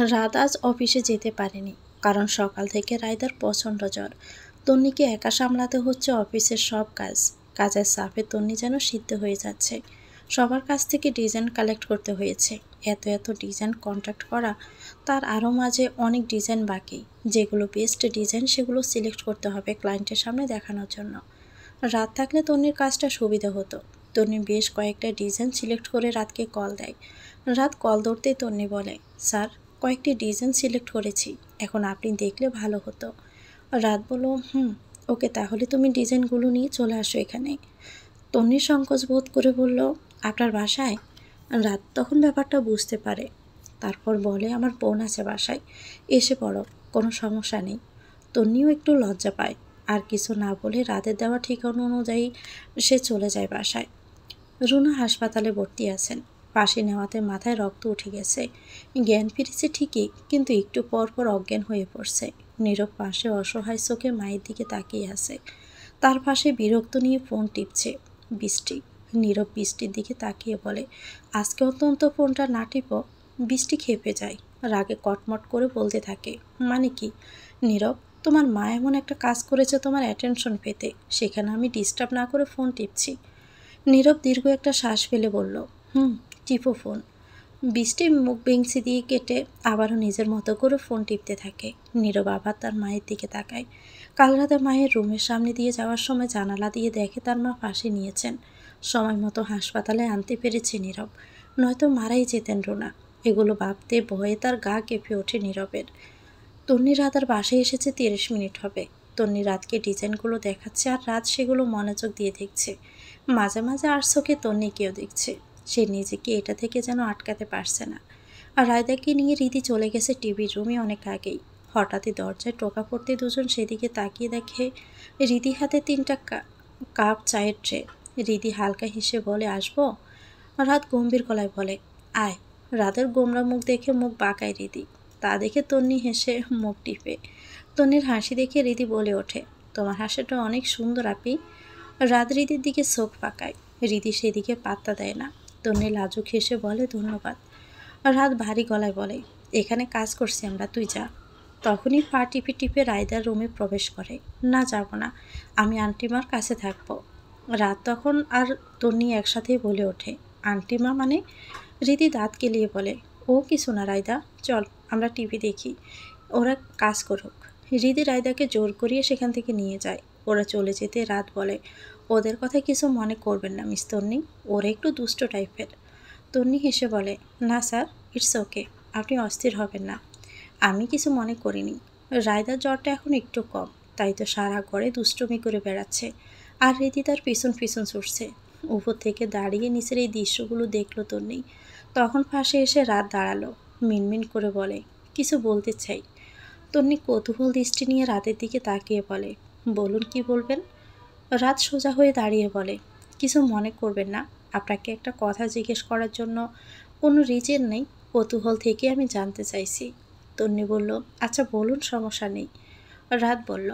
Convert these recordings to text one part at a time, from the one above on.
রাত আজ অফিসে যেতে পারেনি, কারণ সকাল থেকে রায়দার প্রচণ্ড জ্বর। তন্নিকে একা সামলাতে হচ্ছে অফিসের সব কাজ। কাজের চাপে তন্নি যেন সিদ্ধ হয়ে যাচ্ছে। সবার কাছ থেকে ডিজাইন কালেক্ট করতে হয়েছে। এত এত ডিজাইন কন্ট্যাক্ট করা, তার আরও মাঝে অনেক ডিজাইন বাকি। যেগুলো বেস্ট ডিজাইন সেগুলো সিলেক্ট করতে হবে ক্লায়েন্টের সামনে দেখানোর জন্য। রাত থাকলে তন্নির কাজটা সুবিধা হতো। তন্নি বেশ কয়েকটা ডিজাইন সিলেক্ট করে রাতকে কল দেয়। রাত কল ধরতেই তন্নি বলে, স্যার, কয়েকটি ডিজাইন সিলেক্ট করেছি, এখন আপনি দেখলে ভালো হতো। রাত বলল, ওকে, তাহলে তুমি ডিজাইনগুলো নিয়ে চলে আসো এখানে। তন্নি সংকোচ বোধ করে বলল, আপনার বাসায়? রাত তখন ব্যাপারটা বুঝতে পারে। তারপর বলে, আমার বোন আছে বাসায়, এসে পড়ো, কোনো সমস্যা নেই। তন্নিও একটু লজ্জা পায়। আর কিছু না বলে রাতের দেওয়া ঠিকানা অনুযায়ী সে চলে যায় বাসায়। রুনা হাসপাতালে ভর্তি আছেন। ফাঁসি নেওয়াতে মাথায় রক্ত উঠে গেছে। জ্ঞান ফিরেছে ঠিকই, কিন্তু একটু পর পর অজ্ঞান হয়ে পড়ছে। নীরব পাশে অসহায় চোখে মায়ের দিকে তাকিয়ে আছে। তার পাশে বিরক্ত নিয়ে ফোন টিপছে বৃষ্টি। নীরব বৃষ্টির দিকে তাকিয়ে বলে, আজকে অন্তত ফোনটা না টিপো। বৃষ্টি খেপে যায়, রাগে কটমট করে বলতে থাকে, মানে কি? নীরব, তোমার মা এমন একটা কাজ করেছে তোমার অ্যাটেনশন পেতে, সেখানে আমি ডিস্টার্ব না করে ফোন টিপছি। নীরব দীর্ঘ একটা শ্বাস ফেলে বলল, টিপো ফোন। বৃষ্টি মুখ বেঞ্চি দিয়ে কেটে আবারও নিজের মতো করে ফোন টিপতে থাকে। নীরব আবার তার মায়ের দিকে তাকায়। কাল রাতে মায়ের রুমের সামনে দিয়ে যাওয়ার সময় জানালা দিয়ে দেখে তার মা ফাঁসি নিয়েছেন। সময় মতো হাসপাতালে আনতে পেরেছে নীরব, নয়তো মারাই যেতেন রুনা। এগুলো ভাবতে ভয়ে তার গা কেঁপে ওঠে নীরবের। তন্নি রাত আর বাসায় এসেছে 30 মিনিট হবে। তন্নি রাতকে ডিজাইনগুলো দেখাচ্ছে আর রাত সেগুলো মনোযোগ দিয়ে দেখছে। মাঝে মাঝে আর চোখে তন্নিকেও দেখছে। সে নিজেকে এটা থেকে যেন আটকাতে পারছে না। আর রায়দাকে নিয়ে রীতি চলে গেছে টিভির রুমে অনেক আগেই। হঠাৎই দরজায় টোকা পড়তে দুজন সেদিকে তাকিয়ে দেখে রীতি হাতে 3টা কাপ চায়ের ট্রে। রীতি হালকা হেসে বলে, আসবো? রাত গম্ভীর গলায় বলে, আয়। রাতের গোমরা মুখ দেখে মুখ বাঁকায় রীতি। তা দেখে তন্নি হেসে মুখ টিপে। তন্নির হাসি দেখে রীতি বলে ওঠে, তোমার হাসিটা অনেক সুন্দর আপি। রাত রীতির দিকে চোখ পাকায়। রীতি সেদিকে পাত্তা দেয় না। তন্নি লাজুক হেসে বলে, ধন্যবাদ। রাত ভারী গলায় বলে, এখানে কাজ করছি আমরা, তুই যা। তখনই পা টিপে টিপে রায়দার রুমে প্রবেশ করে। না, যাব না, আমি আন্টিমার কাছে থাকবো। রাত তখন আর তন্নি একসাথেই বলে ওঠে, আন্টিমা মানে? রীতি দাঁত কেলিয়ে বলে, ও কিছু না রায়দা, চল আমরা টিভি দেখি, ওরা কাজ করুক। হৃদি রায়দাকে জোর করিয়ে সেখান থেকে নিয়ে যায়। ওরা চলে যেতে রাত বলে, ওদের কথা কিছু মনে করবেন না মিস তন্নি, ওরা একটু দুষ্ট টাইপের। তন্নি হেসে বলে, না স্যার, ইটস ওকে, আপনি অস্থির হবেন না, আমি কিছু মনে করিনি। রায়দার জ্বরটা এখন একটু কম, তাই তো সারা ঘরে দুষ্টুমি করে বেড়াচ্ছে। আর রীতি তার পিছন পিছন ছুটছে। উপর থেকে দাঁড়িয়ে নিচের এই দৃশ্যগুলো দেখলো তন্নি। তখন পাশে এসে রাত দাঁড়ালো, মিনমিন করে বলে, কিছু বলতে চাই। তন্নি কৌতূহল দৃষ্টি নিয়ে রাতের দিকে তাকিয়ে বলে, বলুন কি বলবেন। রাত সোজা হয়ে দাঁড়িয়ে বলে, কিছু মনে করবেন না, আপনাকে একটা কথা জিজ্ঞেস করার জন্য কোনো রিজন নেই, কৌতূহল থেকে আমি জানতে চাইছি। তন্নি বলল, আচ্ছা বলুন, সমস্যা নেই। রাত বলল,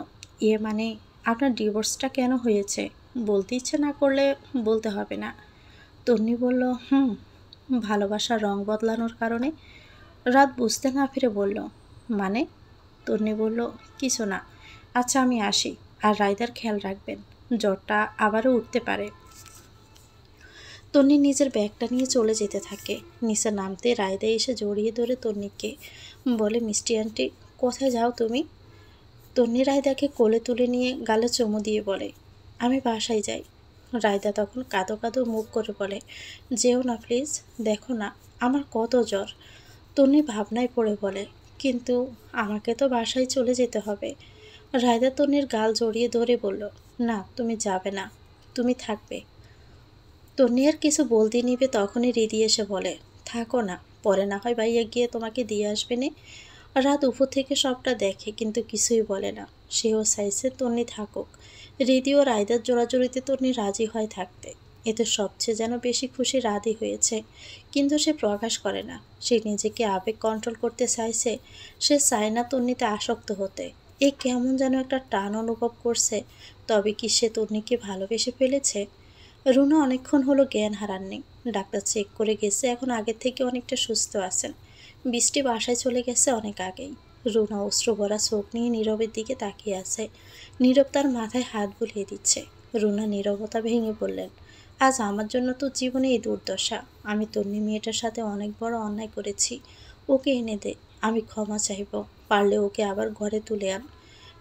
মানে আপনার ডিভোর্সটা কেন হয়েছে? বলতে ইচ্ছে না করলে বলতে হবে না। তন্নি বলল, ভালোবাসার রং বদলানোর কারণে। রাত বুঝতে না ফিরে বলল, মানে? তন্নি বলল, কিছু না। আচ্ছা আমি আসি, আর রায়দার খেয়াল রাখবেন, জ্বরটা আবারও উঠতে পারে। তন্নি নিজের ব্যাগটা নিয়ে চলে যেতে থাকে। নিচে নামতে রায়দা এসে জড়িয়ে ধরে তন্নিকে বলে, মিষ্টি আন্টি, কোথায় যাও তুমি? তন্নি রায়দাকে কোলে তুলে নিয়ে গালে চুমু দিয়ে বলে, আমি বাসায় যাই। রায়দা তখন কাঁদো কাঁদো মুখ করে বলে, যেও না প্লিজ, দেখো না আমার কত জ্বর। তন্নি ভাবনায় পড়ে বলে, কিন্তু আমাকে তো বাসায় চলে যেতে হবে। রায়দা তন্নির গাল জড়িয়ে ধরে বলল, না তুমি যাবে না, তুমি থাকবে। তন্নি আর কিছু বলতে নিবে তখনই রিদি এসে বলে, থাকো না, পরে না হয় ভাইয়া গিয়ে তোমাকে দিয়ে আসবে নে। রাত উপর থেকে সবটা দেখে কিন্তু কিছুই বলে না। সেও চাইছে তন্নি থাকুক। রিদি ও রায়দার জোড়াজড়িতে তন্নি রাজি হয় থাকতে। এতে সবচেয়ে যেন বেশি খুশি রাতই হয়েছে, কিন্তু সে প্রকাশ করে না। সে নিজেকে আবেগ কন্ট্রোল করতে চাইছে। সে চায় না তন্নিতে আসক্ত হতে। এ কেমন যেন একটা টান অনুভব করছে। তবে কি সে তন্নিকে ভালোবেসে ফেলেছে? রুনা অনেকক্ষণ হলো জ্ঞান হারাননি। ডাক্তার চেক করে গেছে, এখন আগের থেকে অনেকটা সুস্থ আছেন। বৃষ্টি বাসায় চলে গেছে অনেক আগেই। রুনা অশ্রু ভরা চোখ নিয়ে নীরবের দিকে তাকিয়ে আছে। নীরব তার মাথায় হাত বুলিয়ে দিচ্ছে। রুনা নীরবতা ভেঙে বললেন, আজ আমার জন্য তো জীবনে এই দুর্দশা। আমি তন্নি মেয়েটার সাথে অনেক বড় অন্যায় করেছি। ওকে এনে দে, আমি ক্ষমা চাইব। পারলে ওকে আবার ঘরে তুলে আন।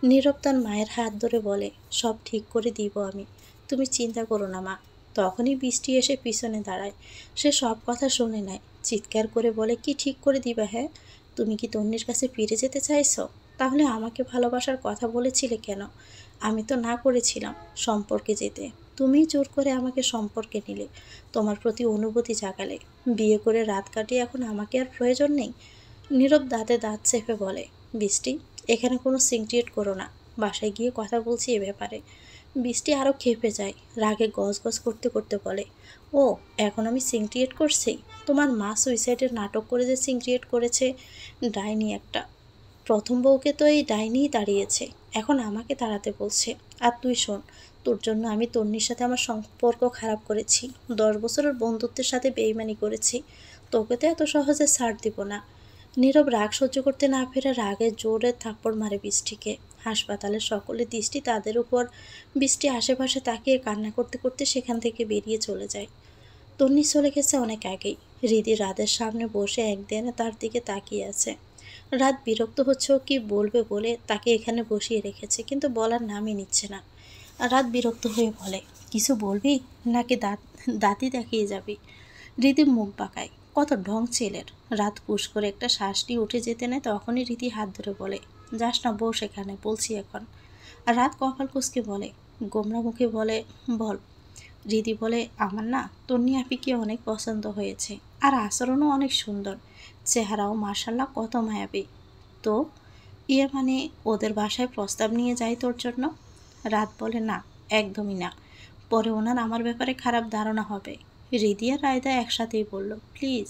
নীরব তার মায়ের হাত ধরে বলে, সব ঠিক করে দিব আমি, তুমি চিন্তা করো না মা। তখনই বৃষ্টি এসে পিছনে দাঁড়ায়। সে সব কথা শুনে নেয়। চিৎকার করে বলে, কি ঠিক করে দিবা? হ্যাঁ, তুমি কি তন্নির কাছে ফিরে যেতে চাইছো? তাহলে আমাকে ভালোবাসার কথা বলেছিলে কেন? আমি তো না করেছিলাম সম্পর্কে যেতে। তুমিই জোর করে আমাকে সম্পর্কে নিলে, তোমার প্রতি অনুভূতি জাগালে। বিয়ে করে রাত কাটিয়ে এখন আমাকে আর প্রয়োজন নেই। নীরব দাঁতে দাঁত চেপে বলে, বৃষ্টি, এখানে কোনো সিনক্রিয়েট করো না। বাসায় গিয়ে কথা বলছি এ ব্যাপারে। বৃষ্টি আরও ক্ষেপে যায়। রাগে গজগজ করতে করতে বলে, ও, এখন আমি সিনক্রিয়েট করছি? তোমার মা সুইসাইডের নাটক করে যে সিনক্রিয়েট করেছে, ডাইনি একটা। প্রথম বউকে তো এই ডাইনিই তাড়িয়েছে, এখন আমাকে তাড়াতে বলছে। আর তুই শোন, তোর জন্য আমি তন্নির সাথে আমার সম্পর্ক খারাপ করেছি, 10 বছরের বন্ধুত্বের সাথে বেইমানি করেছি। তোকে তো এত সহজে ছাড় দিব না। নীরব রাগ সহ্য করতে না পেরে রাগে জোরে থাপ্পড় মারে বৃষ্টিকে। হাসপাতালের সকলের দৃষ্টি তাদের উপর। বৃষ্টি আশেপাশে তাকিয়ে কান্না করতে করতে সেখান থেকে বেরিয়ে চলে যায়। তন্নি চলে গেছে অনেক আগেই। হৃদি রাতের সামনে বসে একদিন তার দিকে তাকিয়ে আছে। রাত বিরক্ত হচ্ছে ও কি বলবে বলে তাকে এখানে বসিয়ে রেখেছে, কিন্তু বলার নামই নিচ্ছে না। রাত বিরক্ত হয়ে বলে, কিছু বলবি নাকি দাঁতই দেখিয়ে যাবি? রীতি মুখ বাঁকায়, কত ঢং ছেলের। রাত পুশ করে একটা শ্বাসটি উঠে যেতে নেয়, তখনই রীতি হাত ধরে বলে, যাস না, বস এখানে, বলছি এখন। আর রাত কপাল কুঁচকে বলে, গোমরা মুখে বলে, বল। রীতি বলে, আমার না তন্নি আপিকে অনেক পছন্দ হয়েছে, আর আচরণও অনেক সুন্দর, চেহারাও মাশাল্লাহ কত মায়াবী। তো মানে ওদের বাসায় প্রস্তাব নিয়ে যাই তোর জন্য? রাত বলে, না, একদমই না। পরে ওনার আমার ব্যাপারে খারাপ ধারণা হবে। হৃদি আর রায়দা একসাথেই বলল, প্লিজ।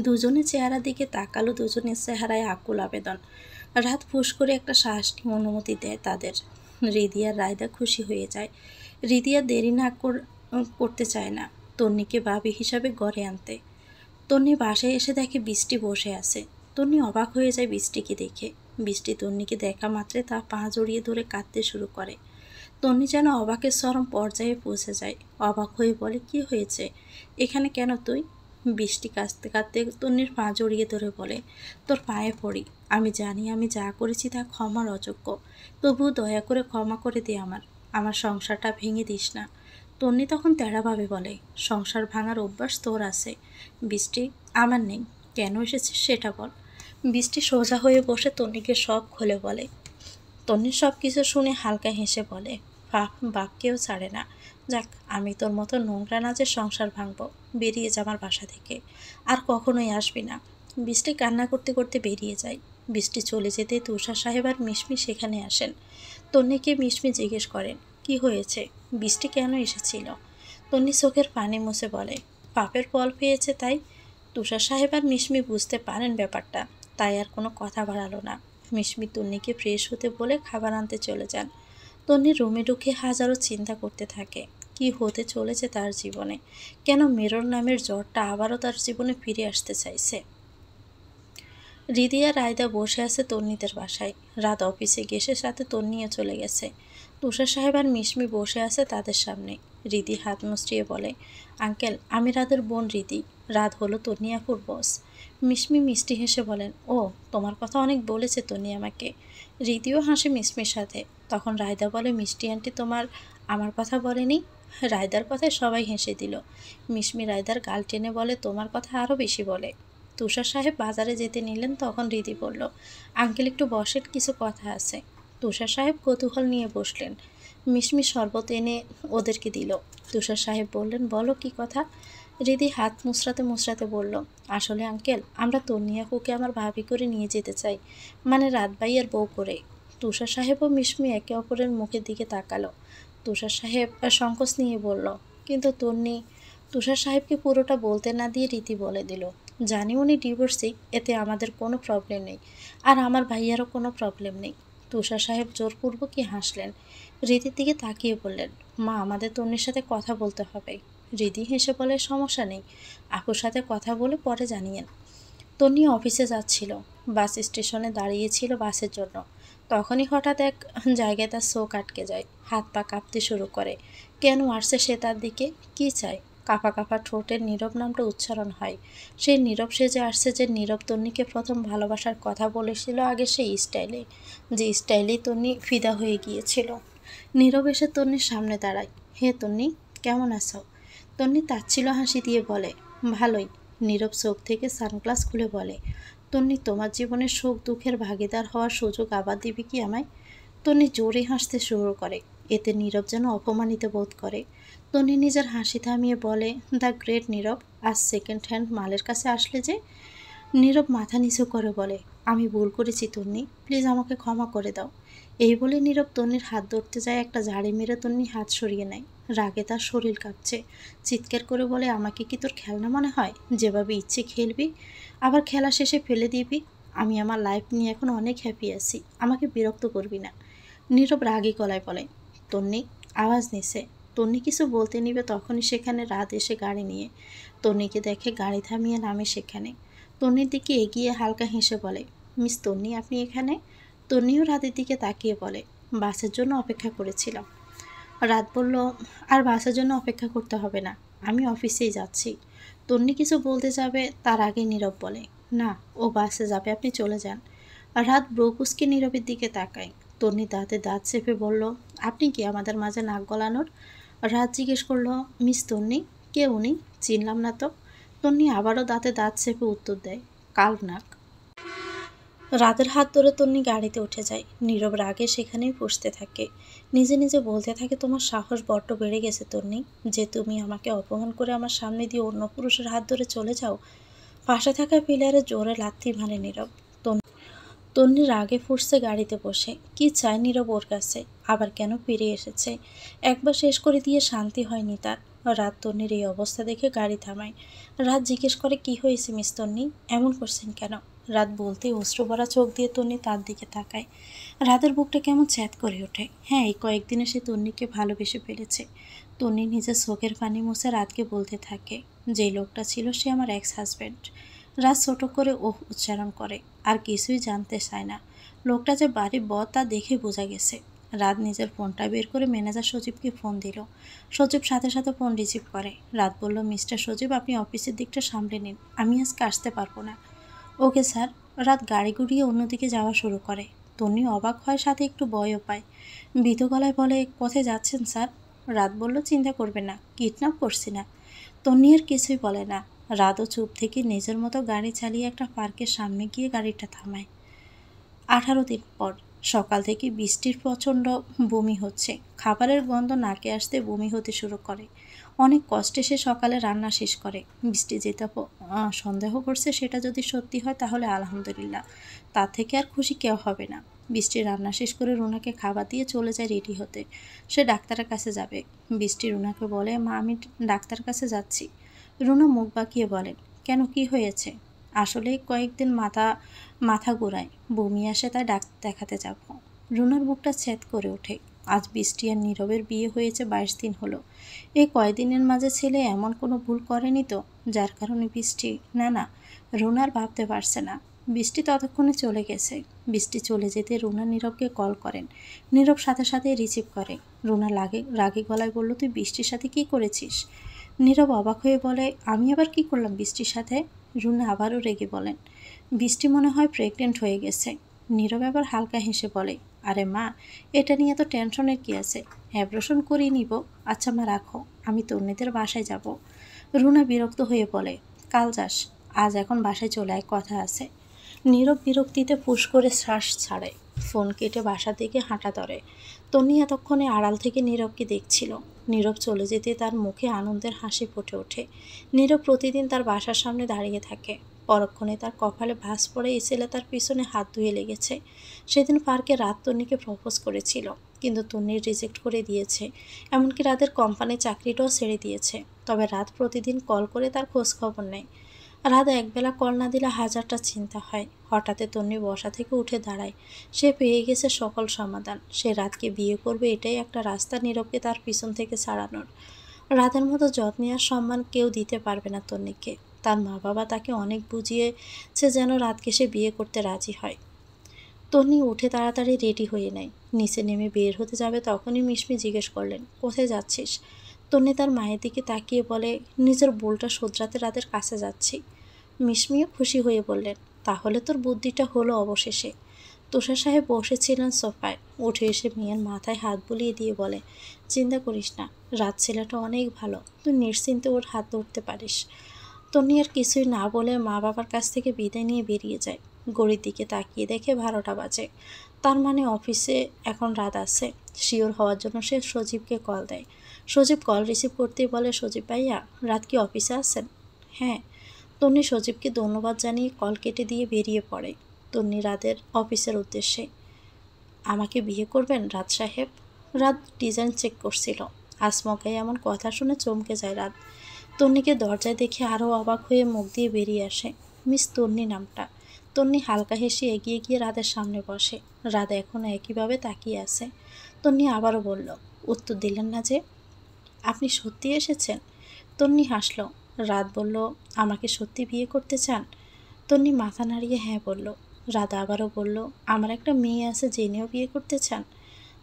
দুজনে চেহারার দিকে তাকালো, দুজনের চেহারায় আকুল আবেদন। রাত ফুস করে একটা শ্বাস নিয়ে অনুমতি দেয় তাদের। হৃদি আর রায়দা খুশি হয়ে যায়। হৃদি আর দেরি না করতে চায় না তন্নিকে ভাবি হিসাবে ঘরে আনতে। তন্নি বাসায় এসে দেখে বৃষ্টি বসে আছে। তন্নি অবাক হয়ে যায় বৃষ্টিকে দেখে। বৃষ্টি তন্নিকে দেখা মাত্রে তার পা জড়িয়ে ধরে কাঁদতে শুরু করে। তন্নি যেন অবাকের চরম পর্যায়ে পৌঁছে যায়। অবাক হয়ে বলে, কি হয়েছে? এখানে কেন তুই? বৃষ্টি কাঁদতে কাঁদতে তন্নির পা জড়িয়ে ধরে বলে, তোর পায়ে পড়ি, আমি জানি আমি যা করেছি তা ক্ষমার অযোগ্য, তবু দয়া করে ক্ষমা করে দে আমার। আমার সংসারটা ভেঙে দিস না। তন্নি তখন তেড়াভাবে বলে, সংসার ভাঙার অভ্যাস তোর আছে, বৃষ্টি আমার নেই। কেন এসেছিস সেটা বল। বৃষ্টি সোজা হয়ে বসে তন্নিকে সব খুলে বলে। তন্নি সব কিছু শুনে হালকা হেসে বলে, বাক্যেও ছাড়ে না। যাক, আমি তোর মতো নোংরা না যে সংসার ভাঙবো। বেরিয়ে যা আমার বাসা থেকে, আর কখনোই আসবি না। বৃষ্টি কান্না করতে করতে বেরিয়ে যায়। বৃষ্টি চলে যেতে তুষার সাহেব আর মিশমি সেখানে আসেন। তন্নিকে মিশমি জিজ্ঞেস করেন, কি হয়েছে, বৃষ্টি কেন এসেছিল? তন্নি চোখের পানি মুছে বলে, পাপের ফল পেয়েছে তাই। তুষার সাহেব আর মিশমি বুঝতে পারেন ব্যাপারটা, তাই আর কোনো কথা বাড়ালো না। মিশমি তন্নিকে ফ্রেশ হতে বলে খাবার আনতে চলে যান। তন্নি রুমে ঢুকে হাজারো চিন্তা করতে থাকে, কি হতে চলেছে তার জীবনে, কেন মেরর নামের জ্বরটা আবারও তার জীবনে ফিরে আসতে চাইছে। হৃদিয়া রায়দা বসে আছে তন্নিদের বাসায়। রাত অফিসে গেছে, সাথে তন্নিও চলে গেছে। তুষার সাহেব আর মিশমি বসে আছে তাদের সামনে। হৃদি হাত মুচড়িয়ে বলে, আঙ্কেল, আমি রাতের বোন হৃদি। রাত হলো তন্নি আপুর বস। মিশমি মিষ্টি হেসে বলেন, ও, তোমার কথা অনেক বলেছে তন্নি আমাকে। হৃদিও হাসে মিশমির সাথে। তখন রায়দা বলে, মিষ্টি আন্টি তোমার আমার কথা বলেনি? রায়দার কথায় সবাই হেসে দিল। মিশমি রায়দার গাল টেনে বলে, তোমার কথা আরও বেশি বলে। তুষার সাহেব বাজারে যেতে নিলেন, তখন হৃদি বলল, আঙ্কেল একটু বসেন, কিছু কথা আছে। তুষার সাহেব কৌতূহল নিয়ে বসলেন। মিশমি শরবত এনে ওদেরকে দিল। তুষার সাহেব বললেন, বলো কি কথা? হৃদি হাত মুচড়াতে মুচড়াতে বলল, আসলে আঙ্কেল, আমরা তন্নিয়াকুকে আমার ভাবি করে নিয়ে যেতে চাই, মানে রাত ভাইয়ের বউ করে। তুষার সাহেব ও মিশমি একে অপরের মুখের দিকে তাকালো। তুষার সাহেব সংকোচ নিয়ে বলল, কিন্তু তন্নি। তুষার সাহেবকে পুরোটা বলতে না দিয়ে রীতি বলে দিল, জানি উনি ডিভোর্সি, এতে আমাদের কোনো প্রবলেম নেই, আর আমার ভাইয়ারও কোনো প্রবলেম নেই। তুষার সাহেব জোরপূর্বকই হাসলেন। রীতির দিকে তাকিয়ে বললেন, মা, আমাদের তন্নির সাথে কথা বলতে হবে। রিদি হেসে বলে, সমস্যা নেই, আপুর সাথে কথা বলে পরে জানিয়েন। তন্নি অফিসে যাচ্ছিল, বাস স্টেশনে দাঁড়িয়েছিল বাসের জন্য। তখনই হঠাৎ এক জায়গায় তার চোখ আটকে যায়, হাত পা কাঁপতে শুরু করে। কেন আসছে সে তার দিকে, কি চায়? কাঁপা কাঁপা ঠোঁটের নীরব নামটা উচ্চারণ হয়। সেই নীরব সেজে আসছে, যে নীরব তন্নিকে প্রথম ভালোবাসার কথা বলেছিল আগে সেই স্টাইলে, যে স্টাইলেই তন্নি ফিদা হয়ে গিয়েছিল। নীরব এসে তন্নির সামনে দাঁড়ায়। হে তন্নি, কেমন আছো? তন্নি তাচ্ছিল হাসি দিয়ে বলে, ভালোই। নীরব চোখ থেকে সানগ্লাস খুলে বলে, তন্নি, তোমার জীবনের সুখ দুঃখের ভাগিদার হওয়ার সুযোগ আবার দিবি কি আমায়? তন্নি জোরে হাসতে শুরু করে। এতে নীরব যেন অপমানিত বোধ করে। তন্নি নিজের হাসি থামিয়ে বলে, দ্য গ্রেট নীরব, আজ সেকেন্ড হ্যান্ড মালের কাছে আসলে যে? নীরব মাথা নিচু করে বলে, আমি ভুল করেছি তন্নি, প্লিজ আমাকে ক্ষমা করে দাও। এই বলে নীরব তন্নির হাত ধরতে যায়, একটা ঝাড়ি মেরে তন্নি হাত সরিয়ে নেয়। রাগে তার শরীর কাঁপছে। চিৎকার করে বলে, আমাকে কি তোর খেলনা মনে হয়? যেভাবে ইচ্ছে খেলবি, আবার খেলা শেষে ফেলে দিবি? আমি আমার লাইফ নিয়ে এখন অনেক হ্যাপি আছি, আমাকে বিরক্ত করবি না। নীরব রাগী গলায় বলে। তন্নি আওয়াজ নিছে। তন্নি কিছু বলতে নিবে তখনই সেখানে রাত এসে গাড়ি নিয়ে। তন্নিকে দেখে গাড়ি থামিয়ে নামে সেখানে। তন্নির দিকে এগিয়ে হালকা হেসে বলে, মিস তন্নি, আপনি এখানে? তন্নিও রাতের দিকে তাকিয়ে বলে, বাসের জন্য অপেক্ষা করেছিলাম। রাত বলল, আর বাসের জন্য অপেক্ষা করতে হবে না, আমি অফিসেই যাচ্ছি। তন্নি কিছু বলতে যাবে, তার আগে নীরব বলে, না, ও বাসে যাবে, আপনি চলে যান। রাত ব্রকুসকে নীরবের দিকে তাকায়। তন্নি দাঁতে দাঁত চেপে বলল, আপনি কি আমাদের মাঝে নাক গলানোর? রাত জিজ্ঞেস করলো, মিস তন্নি, কে উনি? চিনলাম না তো। তন্নি আবারও দাঁতে দাঁত চেপে উত্তর দেয়, কালনাক। রাতের হাত ধরে তন্নি গাড়িতে উঠে যায়। নীরব রাগে সেখানেই বসতে থাকে। নিজে নিজে বলতে থাকে, তোমার সাহস বড্ড বেড়ে গেছে তন্নি, যে তুমি আমাকে অপমান করে আমার সামনে দিয়ে অন্য পুরুষের হাত ধরে চলে যাও। পাশে থাকা পিলারে জোরে লাথি মারে নীরব। তন্নি রাগে ফুঁসছে গাড়িতে বসে। কি চায় নীরব ওর কাছে? আবার কেন ফিরে এসেছে? একবার শেষ করে দিয়ে শান্তি হয়নি তার। রাত তন্নির এই অবস্থা দেখে গাড়ি থামায়। রাত জিজ্ঞেস করে, কি হয়েছে মিস তন্নি, এমন করছেন কেন? রাত বলতে অশ্রু ভরা চোখ দিয়ে তন্নি তার দিকে তাকায়। রাতের বুকটা কেমন চ্যাত করে ওঠে। হ্যাঁ, এই কয়েকদিনে সে তন্নিকে ভালোবেসে ফেলেছে। তন্নি নিজের চোখের পানি মুছে রাতকে বলতে থাকে, যে লোকটা ছিল সে আমার এক্স হাজব্যান্ড। রাত ছোট করে ওহ উচ্চারণ করে, আর কিছুই জানতে চায় না। লোকটা যে বাড়ি বর তা দেখে বোঝা গেছে। রাত নিজের ফোনটা বের করে ম্যানেজার সজীবকে ফোন দিল। সজীব সাথে সাথে ফোন রিসিভ করে। রাত বলল, মিস্টার সজীব, আপনি অফিসের দিকটা সামলে নিন, আমি আজকে আসতে পারবো না। Okay sir. রাত গাড়ি ঘুরিয়ে অন্যদিকে যাওয়া শুরু করে। তন্নি অবাক হয়, সাথে একটু ভয়ও পায়। ভীত গলায় বলে, কোথায় যাচ্ছেন স্যার? রাত বলল, চিন্তা করবেন না, কিডন্যাপ করছি না। তন্নি আর কিছুই বলে না। রাতও চুপ থেকে নিজের মতো গাড়ি চালিয়ে একটা পার্কের সামনে গিয়ে গাড়িটা থামায়। 18 দিন পর সকাল থেকে বৃষ্টির প্রচণ্ড বমি হচ্ছে। খাবারের গন্ধ নাকে আসতে বমি হতে শুরু করে। অনেক কষ্টে সে সকালে রান্না শেষ করে। বৃষ্টি যেটা সন্দেহ করছে সেটা যদি সত্যি হয় তাহলে আলহামদুলিল্লাহ, তার থেকে আর খুশি কেউ হবে না। বৃষ্টি রান্না শেষ করে রুনাকে খাবার দিয়ে চলে যায় রেডি হতে। সে ডাক্তারের কাছে যাবে। বৃষ্টি রুনাকে বলে, মা, আমি ডাক্তারের কাছে যাচ্ছি। রুনা মুখ বাঁকিয়ে বলেন, কেন, কি হয়েছে? আসলে কয়েকদিন মাথা ঘোরায়, বমি আসে, তাই ডাক্তার দেখাতে যাব। রুনার বুকটা ছেদ করে ওঠে। আজ বৃষ্টি আর নীরবের বিয়ে হয়েছে 22 দিন হলো। এই কয়দিনের মাঝে ছেলে এমন কোনো ভুল করেনি তো, যার কারণে বৃষ্টি, না না, রুনার ভাবতে পারছে না। বৃষ্টি ততক্ষণে চলে গেছে। বৃষ্টি চলে যেতে রুনা নীরবকে কল করেন। নীরব সাথে সাথে রিসিভ করে। রুনা রাগে গলায় বলল, তুই বৃষ্টির সাথে কি করেছিস? নীরব অবাক হয়ে বলে, আমি আবার কি করলাম বৃষ্টির সাথে? রুনা আবারও রেগে বলেন, বৃষ্টি মনে হয় প্রেগনেন্ট হয়ে গেছে। নীরব আবার হালকা হেসে বলে, আরে মা, এটা নিয়ে তো টেনশনের কি আছে, অ্যাবর্শন করিয়ে নিব। আচ্ছা মা, রাখো, আমি তন্নিদের বাসায় যাব। রুনা বিরক্ত হয়ে বলে, কাল যাস, আজ এখন বাসায় চলে আয়, কথা আছে। নীরব বিরক্তিতে ফুঁস করে শ্বাস ছাড়ে। ফোন কেটে বাসার দিকে হাঁটা ধরে। তন্নি এতক্ষণে আড়াল থেকে নীরবকে দেখছিল। নীরব চলে যেতে তার মুখে আনন্দের হাসি ফুটে ওঠে। নীরব প্রতিদিন তার বাসার সামনে দাঁড়িয়ে থাকে। পরক্ষণে তার কপালে ভাঁজ পড়ে এই ছেলে তার পিছনে হাত ধুয়ে লেগেছে। সেদিন পার্কে রাত তন্নিকে প্রপোজ করেছিল, কিন্তু তন্নি রিজেক্ট করে দিয়েছে। এমনকি রাতের কোম্পানির চাকরিটাও ছেড়ে দিয়েছে। তবে রাত প্রতিদিন কল করে তার খোঁজ খবর নেয়। রাত একবেলা কল না দিলে হাজারটা চিন্তা হয়। হঠাৎ তন্নি বসা থেকে উঠে দাঁড়ায়। সে পেয়ে গেছে সকল সমাধান। সে রাতকে বিয়ে করবে, এটাই একটা রাস্তা নীরবকে তার পিছন থেকে ছাড়ানোর। রাতের মতো যত্ন আর সম্মান কেউ দিতে পারবে না তন্নিকে। তার মা বাবা তাকে অনেক বুঝিয়েছে যেন রাতকে সে বিয়ে করতে রাজি হয়। তন্নি উঠে তাড়াতাড়ি রেডি হয়ে নেয়। নিচে নেমে বের হতে যাবে তখনই মিশমি জিজ্ঞেস করলেন, কোথায় যাচ্ছিস? তন্নি তার মায়ের দিকে তাকিয়ে বলে, নিজের ভুলটা শোধরাতে রাতের কাছে যাচ্ছি। মিশমিও খুশি হয়ে বললেন, তাহলে তোর বুদ্ধিটা হলো অবশেষে। তুষার সাহেব বসেছিলেন সোফায়, উঠে এসে মেয়ের মাথায় হাত বুলিয়ে দিয়ে বলে, চিন্তা করিস না, রাত ছেলেটা অনেক ভালো, তুই নিশ্চিন্তে ওর হাত ধরতে পারিস। তন্নি আর কিছুই না বলে মা বাবার কাছ থেকে বিদায় নিয়ে বেরিয়ে যায়। ঘড়ির দিকে তাকিয়ে দেখে 12টা বাজে। তার মানে অফিসে এখন রাত আছে। শিওর হওয়ার জন্য সে সজীবকে কল দেয়। সজীব কল রিসিভ করতেই বলে, সজীব ভাইয়া, রাত কি অফিসে আছেন? হ্যাঁ। তন্নি সজীবকে ধন্যবাদ জানিয়ে কল কেটে দিয়ে বেরিয়ে পড়ে। তন্নি রাতের অফিসের উদ্দেশ্যে। আমাকে বিয়ে করবেন রাত সাহেব? রাত ডিজাইন চেক করছিল। আসমকাই এমন কথা শুনে চমকে যায় রাত। তন্নিকে দরজায় দেখে আরও অবাক হয়ে মুখ দিয়ে বেরিয়ে আসে, মিস তন্নি নামটা। তন্নি হালকা হেসে এগিয়ে গিয়ে রাতের সামনে বসে। রাত এখনও একইভাবে তাকিয়ে আছে। তন্নি আবারও বলল, উত্তর দিলেন না যে? আপনি সত্যি এসেছেন? তন্নি হাসল। রাত বলল, আমাকে সত্যি বিয়ে করতে চান? তন্নি মাথা নাড়িয়ে হ্যাঁ বলল। রাত আবারও বলল, আমার একটা মেয়ে আছে, জেনেও বিয়ে করতে চান?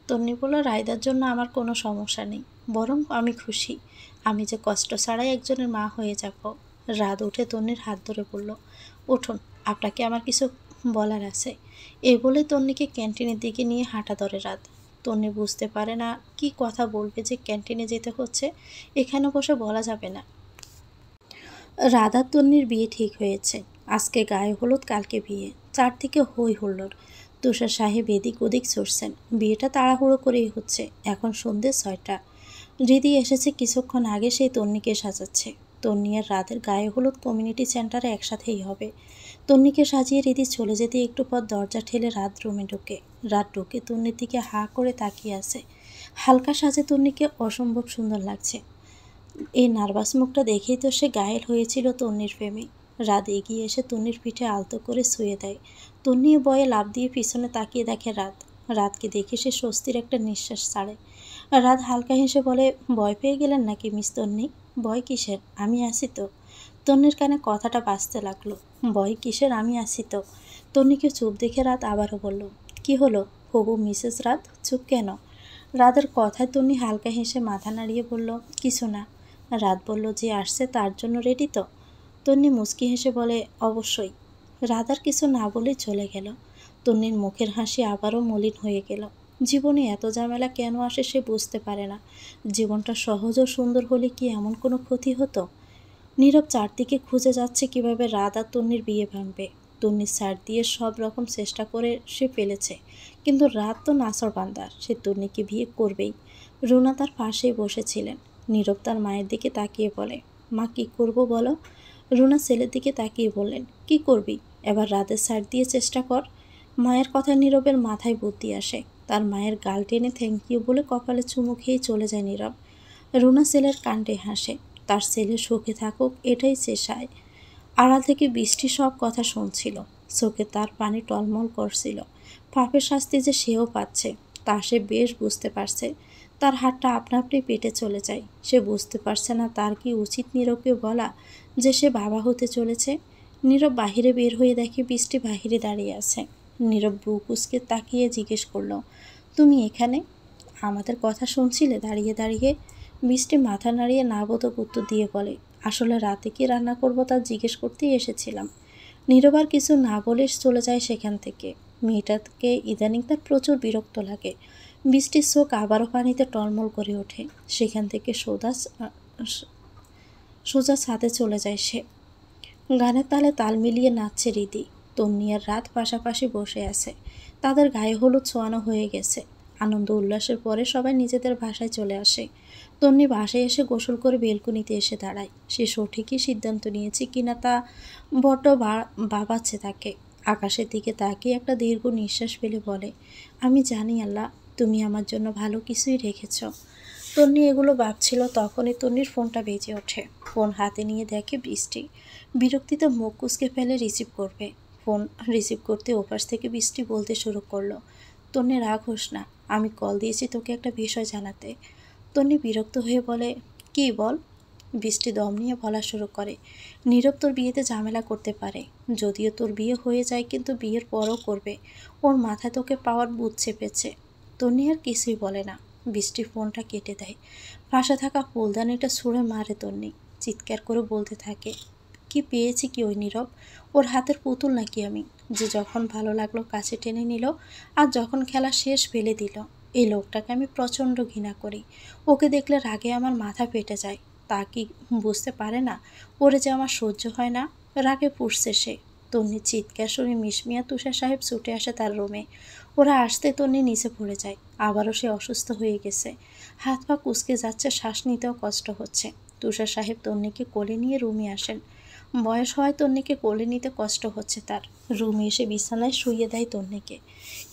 তন্নি বলল, রায়দার জন্য আমার কোনো সমস্যা নেই, বরং আমি খুশি। আমি যে কষ্ট ছাড়াই একজনের মা হয়ে যাব। রাত উঠে তন্নির হাত ধরে বলল, উঠুন, আপনাকে আমার কিছু বলার আছে। এই বলে তন্নিকে ক্যান্টিনের দিকে নিয়ে হাঁটা ধরে রাত। তন্নি বুঝতে পারে না কি কথা বলবে যে ক্যান্টিনে যেতে হচ্ছে, এখানে বসে বলা যাবে না। রাধার তন্নির বিয়ে ঠিক হয়েছে। আজকে গায়ে হলুদ, কালকে বিয়ে। চারদিকে হই হুল্লোড়। তুষার সাহেব এদিক ওদিক ছুটছেন। বিয়েটা তাড়াহুড়ো করেই হচ্ছে। এখন সন্ধ্যে 6টা। হৃদি এসেছে কিছুক্ষণ আগে, সেই তন্নিকে সাজাচ্ছে। তন্নি আর রাতের গায়ে হলুদ কমিউনিটি সেন্টারে একসাথেই হবে। তন্নিকে সাজিয়ে হৃদি চলে যেতে একটু পর দরজা ঠেলে রাত রুমে ঢোকে। রাত ঢুকে তন্নির দিকে হাঁ করে তাকিয়ে আছে। হালকা সাজে তন্নিকে অসম্ভব সুন্দর লাগছে। এই নার্ভাস মুখটা দেখেই তো সে ঘায়েল হয়েছিল তন্নির প্রেমে। রাত এগিয়ে এসে তন্নির পিঠে আলতো করে শুয়ে দেয়। তন্নি বয়ে লাফ দিয়ে পিছনে তাকিয়ে দেখে রাত। রাতকে দেখে সে স্বস্তির একটা নিঃশ্বাস ছাড়ে। রাত হালকা হেসে বলে, ভয় পেয়ে গেলেন নাকি মিস তন্নি? ভয় কিসের, আমি আছি তো। তন্নির কানে কথাটা বাজতে লাগলো, ভয় কিসের, আমি আছি তো। তন্নিকে চুপ দেখে রাত আবারও বলল, কি হলো হবু মিসেস রাত, চুপ কেন? রাতের কথায় তন্নি হালকা হেসে মাথা নাড়িয়ে বলল, কিছু না। রাত বলল, যে আসছে তার জন্য রেডি তো? তন্নি মুচকি হেসে বলে, অবশ্যই। রাত আর কিছু না বলেই চলে গেল। তন্নির মুখের হাসি আবারও মলিন হয়ে গেল। জীবনে এত ঝামেলা কেন আসে সে বুঝতে পারে না। জীবনটা সহজ ও সুন্দর হলে কি এমন কোনো ক্ষতি হতো? নীরব চারদিকে খুঁজে যাচ্ছে কিভাবে রাত আর তন্নির বিয়ে ভাঙবে। তন্নির সাইড দিয়ে সব রকম চেষ্টা করে সে ফেলেছে, কিন্তু রাত তো নাছোড়বান্দা, সে তন্নিকে বিয়ে করবেই। রুনা তার পাশেই বসেছিলেন। নীরব তার মায়ের দিকে তাকিয়ে বলে, মা কি করব বলো? রুনা ছেলের দিকে তাকিয়ে বললেন, কি করবি? এবার রাতের সাইড দিয়ে চেষ্টা কর। মায়ের কথায় নীরবের মাথায় বুদ্ধি আসে। তার মায়ের গাল টেনে থ্যাংক ইউ বলে কপালে চুমু খেয়ে চলে যায় নীরব। রুনা ছেলের কাণ্ডে হাসে। তার ছেলে সুখে থাকুক এটাই সে চায়। আড়াল থেকে বৃষ্টি সব কথা শুনছিল। চোখে তার পানি টলমল করছিল। পাপের শাস্তি যে সেও পাচ্ছে তা সে বেশ বুঝতে পারছে। তার হাতটা আপনা আপনি পেটে চলে যায়। সে বুঝতে পারছে না তার কি উচিত নীরবকে বলা যে সে বাবা হতে চলেছে। নীরব বাহিরে বের হয়ে দেখে বৃষ্টি বাহিরে দাঁড়িয়ে আছে। নীরব ব্রু কুঁচকে তাকিয়ে জিজ্ঞেস করল, তুমি এখানে? আমাদের কথা শুনছিলে দাঁড়িয়ে দাঁড়িয়ে? বৃষ্টি মাথা নাড়িয়ে না বোধক উত্তর দিয়ে বলে, আসলে রাতে কি রান্না করবো তা জিজ্ঞেস করতেই এসেছিলাম। নীরব আর কিছু না বলে চলে যায় সেখান থেকে। মেয়েটাকে ইদানিং তার প্রচুর বিরক্ত লাগে। বৃষ্টির চোখ আবারও পানিতে টলমল করে ওঠে। সেখান থেকে সোজা ছাদে চলে যায় সে। গানের তালে তাল মিলিয়ে নাচছে রীতি। তন্নি আর রাত পাশাপাশি বসে আছে। তাদের গায়ে হলুদ ছোঁয়ানো হয়ে গেছে। আনন্দ উল্লাসের পরে সবাই নিজেদের বাসায় চলে আসে। তন্নি বাসায় এসে গোসল করে বেলকুনিতে এসে দাঁড়ায়। সে সঠিকই সিদ্ধান্ত নিয়েছে কিনা তা বড্ড ভাবাচ্ছে তাকে। আকাশের দিকে তাকিয়ে একটা দীর্ঘ নিঃশ্বাস ফেলে বলে, আমি জানি আল্লাহ, তুমি আমার জন্য ভালো কিছুই রেখেছ। তন্নি এগুলো ভাবছিল তখনই তন্নির ফোনটা বেজে ওঠে। ফোন হাতে নিয়ে দেখে বৃষ্টি। বিরক্তিতে মুখ কুঁচকে ফেলে রিসিভ করবে। ফোন রিসিভ করতে ওপাশ থেকে বৃষ্টি বলতে শুরু করলো, তন্নি রাগ হোস না, আমি কল দিয়েছি তোকে একটা বিষয় জানাতে। তন্নি বিরক্ত হয়ে বলে, কি কি বল? বৃষ্টি দম নিয়ে বলা শুরু করে। নীরব তোর বিয়েতে ঝামেলা করতে পারে, যদিও তোর বিয়ে হয়ে যায়, কিন্তু বিয়ের পরও করবে। ওর মাথায় তোকে পাওয়ার বুঝ চেপেছে। তন্নি আর কিছুই বলে না। বৃষ্টি ফোনটা কেটে দেয়। পাশে থাকা ফুলদানিটা ছুঁড়ে মারে তন্নি। চিৎকার করে বলতে থাকে, কি পেয়েছি কি ওই নীরব? ওর হাতের পুতুল নাকি আমি, যে যখন ভালো লাগলো কাছে টেনে নিল, আর যখন খেলা শেষ ফেলে দিল। এই লোকটাকে আমি প্রচণ্ড ঘৃণা করি। ওকে দেখলে রাগে আমার মাথা ফেটে যায়। তা কি বুঝতে পারে না ওরে যে আমার সহ্য হয় না? রাগে পুষছে সে। তন্নির চিৎকার শুনে মিসমিয়া তুষার সাহেব ছুটে আসে তার রুমে। ওরা আসতে তন্নি নিচে পড়ে যায়। আবারও সে অসুস্থ হয়ে গেছে। হাত পা কুঁচকে যাচ্ছে, শ্বাস নিতেও কষ্ট হচ্ছে। তুষার সাহেব তন্নিকে কোলে নিয়ে রুমে আসেন। বয়স হয় তন্নিকে কোলে নিতে কষ্ট হচ্ছে তার। রুমে এসে বিছানায় শুইয়ে দেয় তন্নিকে।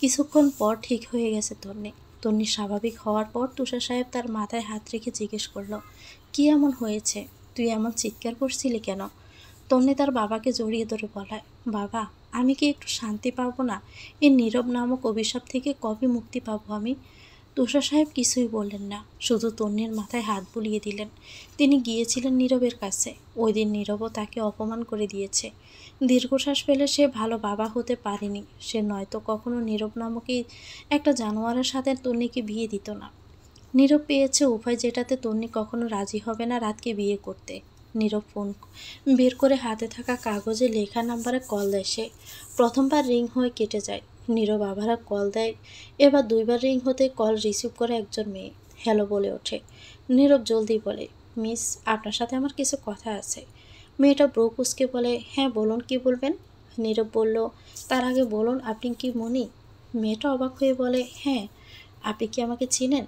কিছুক্ষণ পর ঠিক হয়ে গেছে তন্নি। তন্নি স্বাভাবিক হওয়ার পর তুষার সাহেব তার মাথায় হাত রেখে জিজ্ঞেস করলো, কি এমন হয়েছে? তুই এমন চিৎকার করছিলি কেন? তন্নি তার বাবাকে জড়িয়ে ধরে বলায়, বাবা, আমি কি একটু শান্তি পাবো না? এই নীরব নামক অভিশাপ থেকে কবে মুক্তি পাবো আমি? তুষার সাহেব কিছুই বললেন না, শুধু তন্নির মাথায় হাত বুলিয়ে দিলেন। তিনি গিয়েছিলেন নীরবের কাছে। ওই দিন নীরবও তাকে অপমান করে দিয়েছে। দীর্ঘশ্বাস ফেলে সে ভালো বাবা হতে পারেনি। সে নয়তো কখনো নীরব নামকই একটা জানোয়ারের সাথে তন্নিকে বিয়ে দিত না। নীরব পেয়েছে উভয়, যেটাতে তন্নি কখনো রাজি হবে না রাতকে বিয়ে করতে। নীরব ফোন বের করে হাতে থাকা কাগজে লেখা নাম্বারে কল দেয় সে। প্রথমবার রিং হয়ে কেটে যায়। নীরব আবার কল দেয়। এবার দুইবার রিং হতে কল রিসিভ করে একজন মেয়ে। হ্যালো বলে ওঠে। নীরব জলদি বলে, মিস, আপনার সাথে আমার কিছু কথা আছে। মেয়েটা ব্রো কুঁচকে বলে, হ্যাঁ বলুন, কি বলবেন? নীরব বলল, তার আগে বলুন আপনি কি মনি? মেয়েটা অবাক হয়ে বলে, হ্যাঁ। আপনি কি আমাকে চিনেন?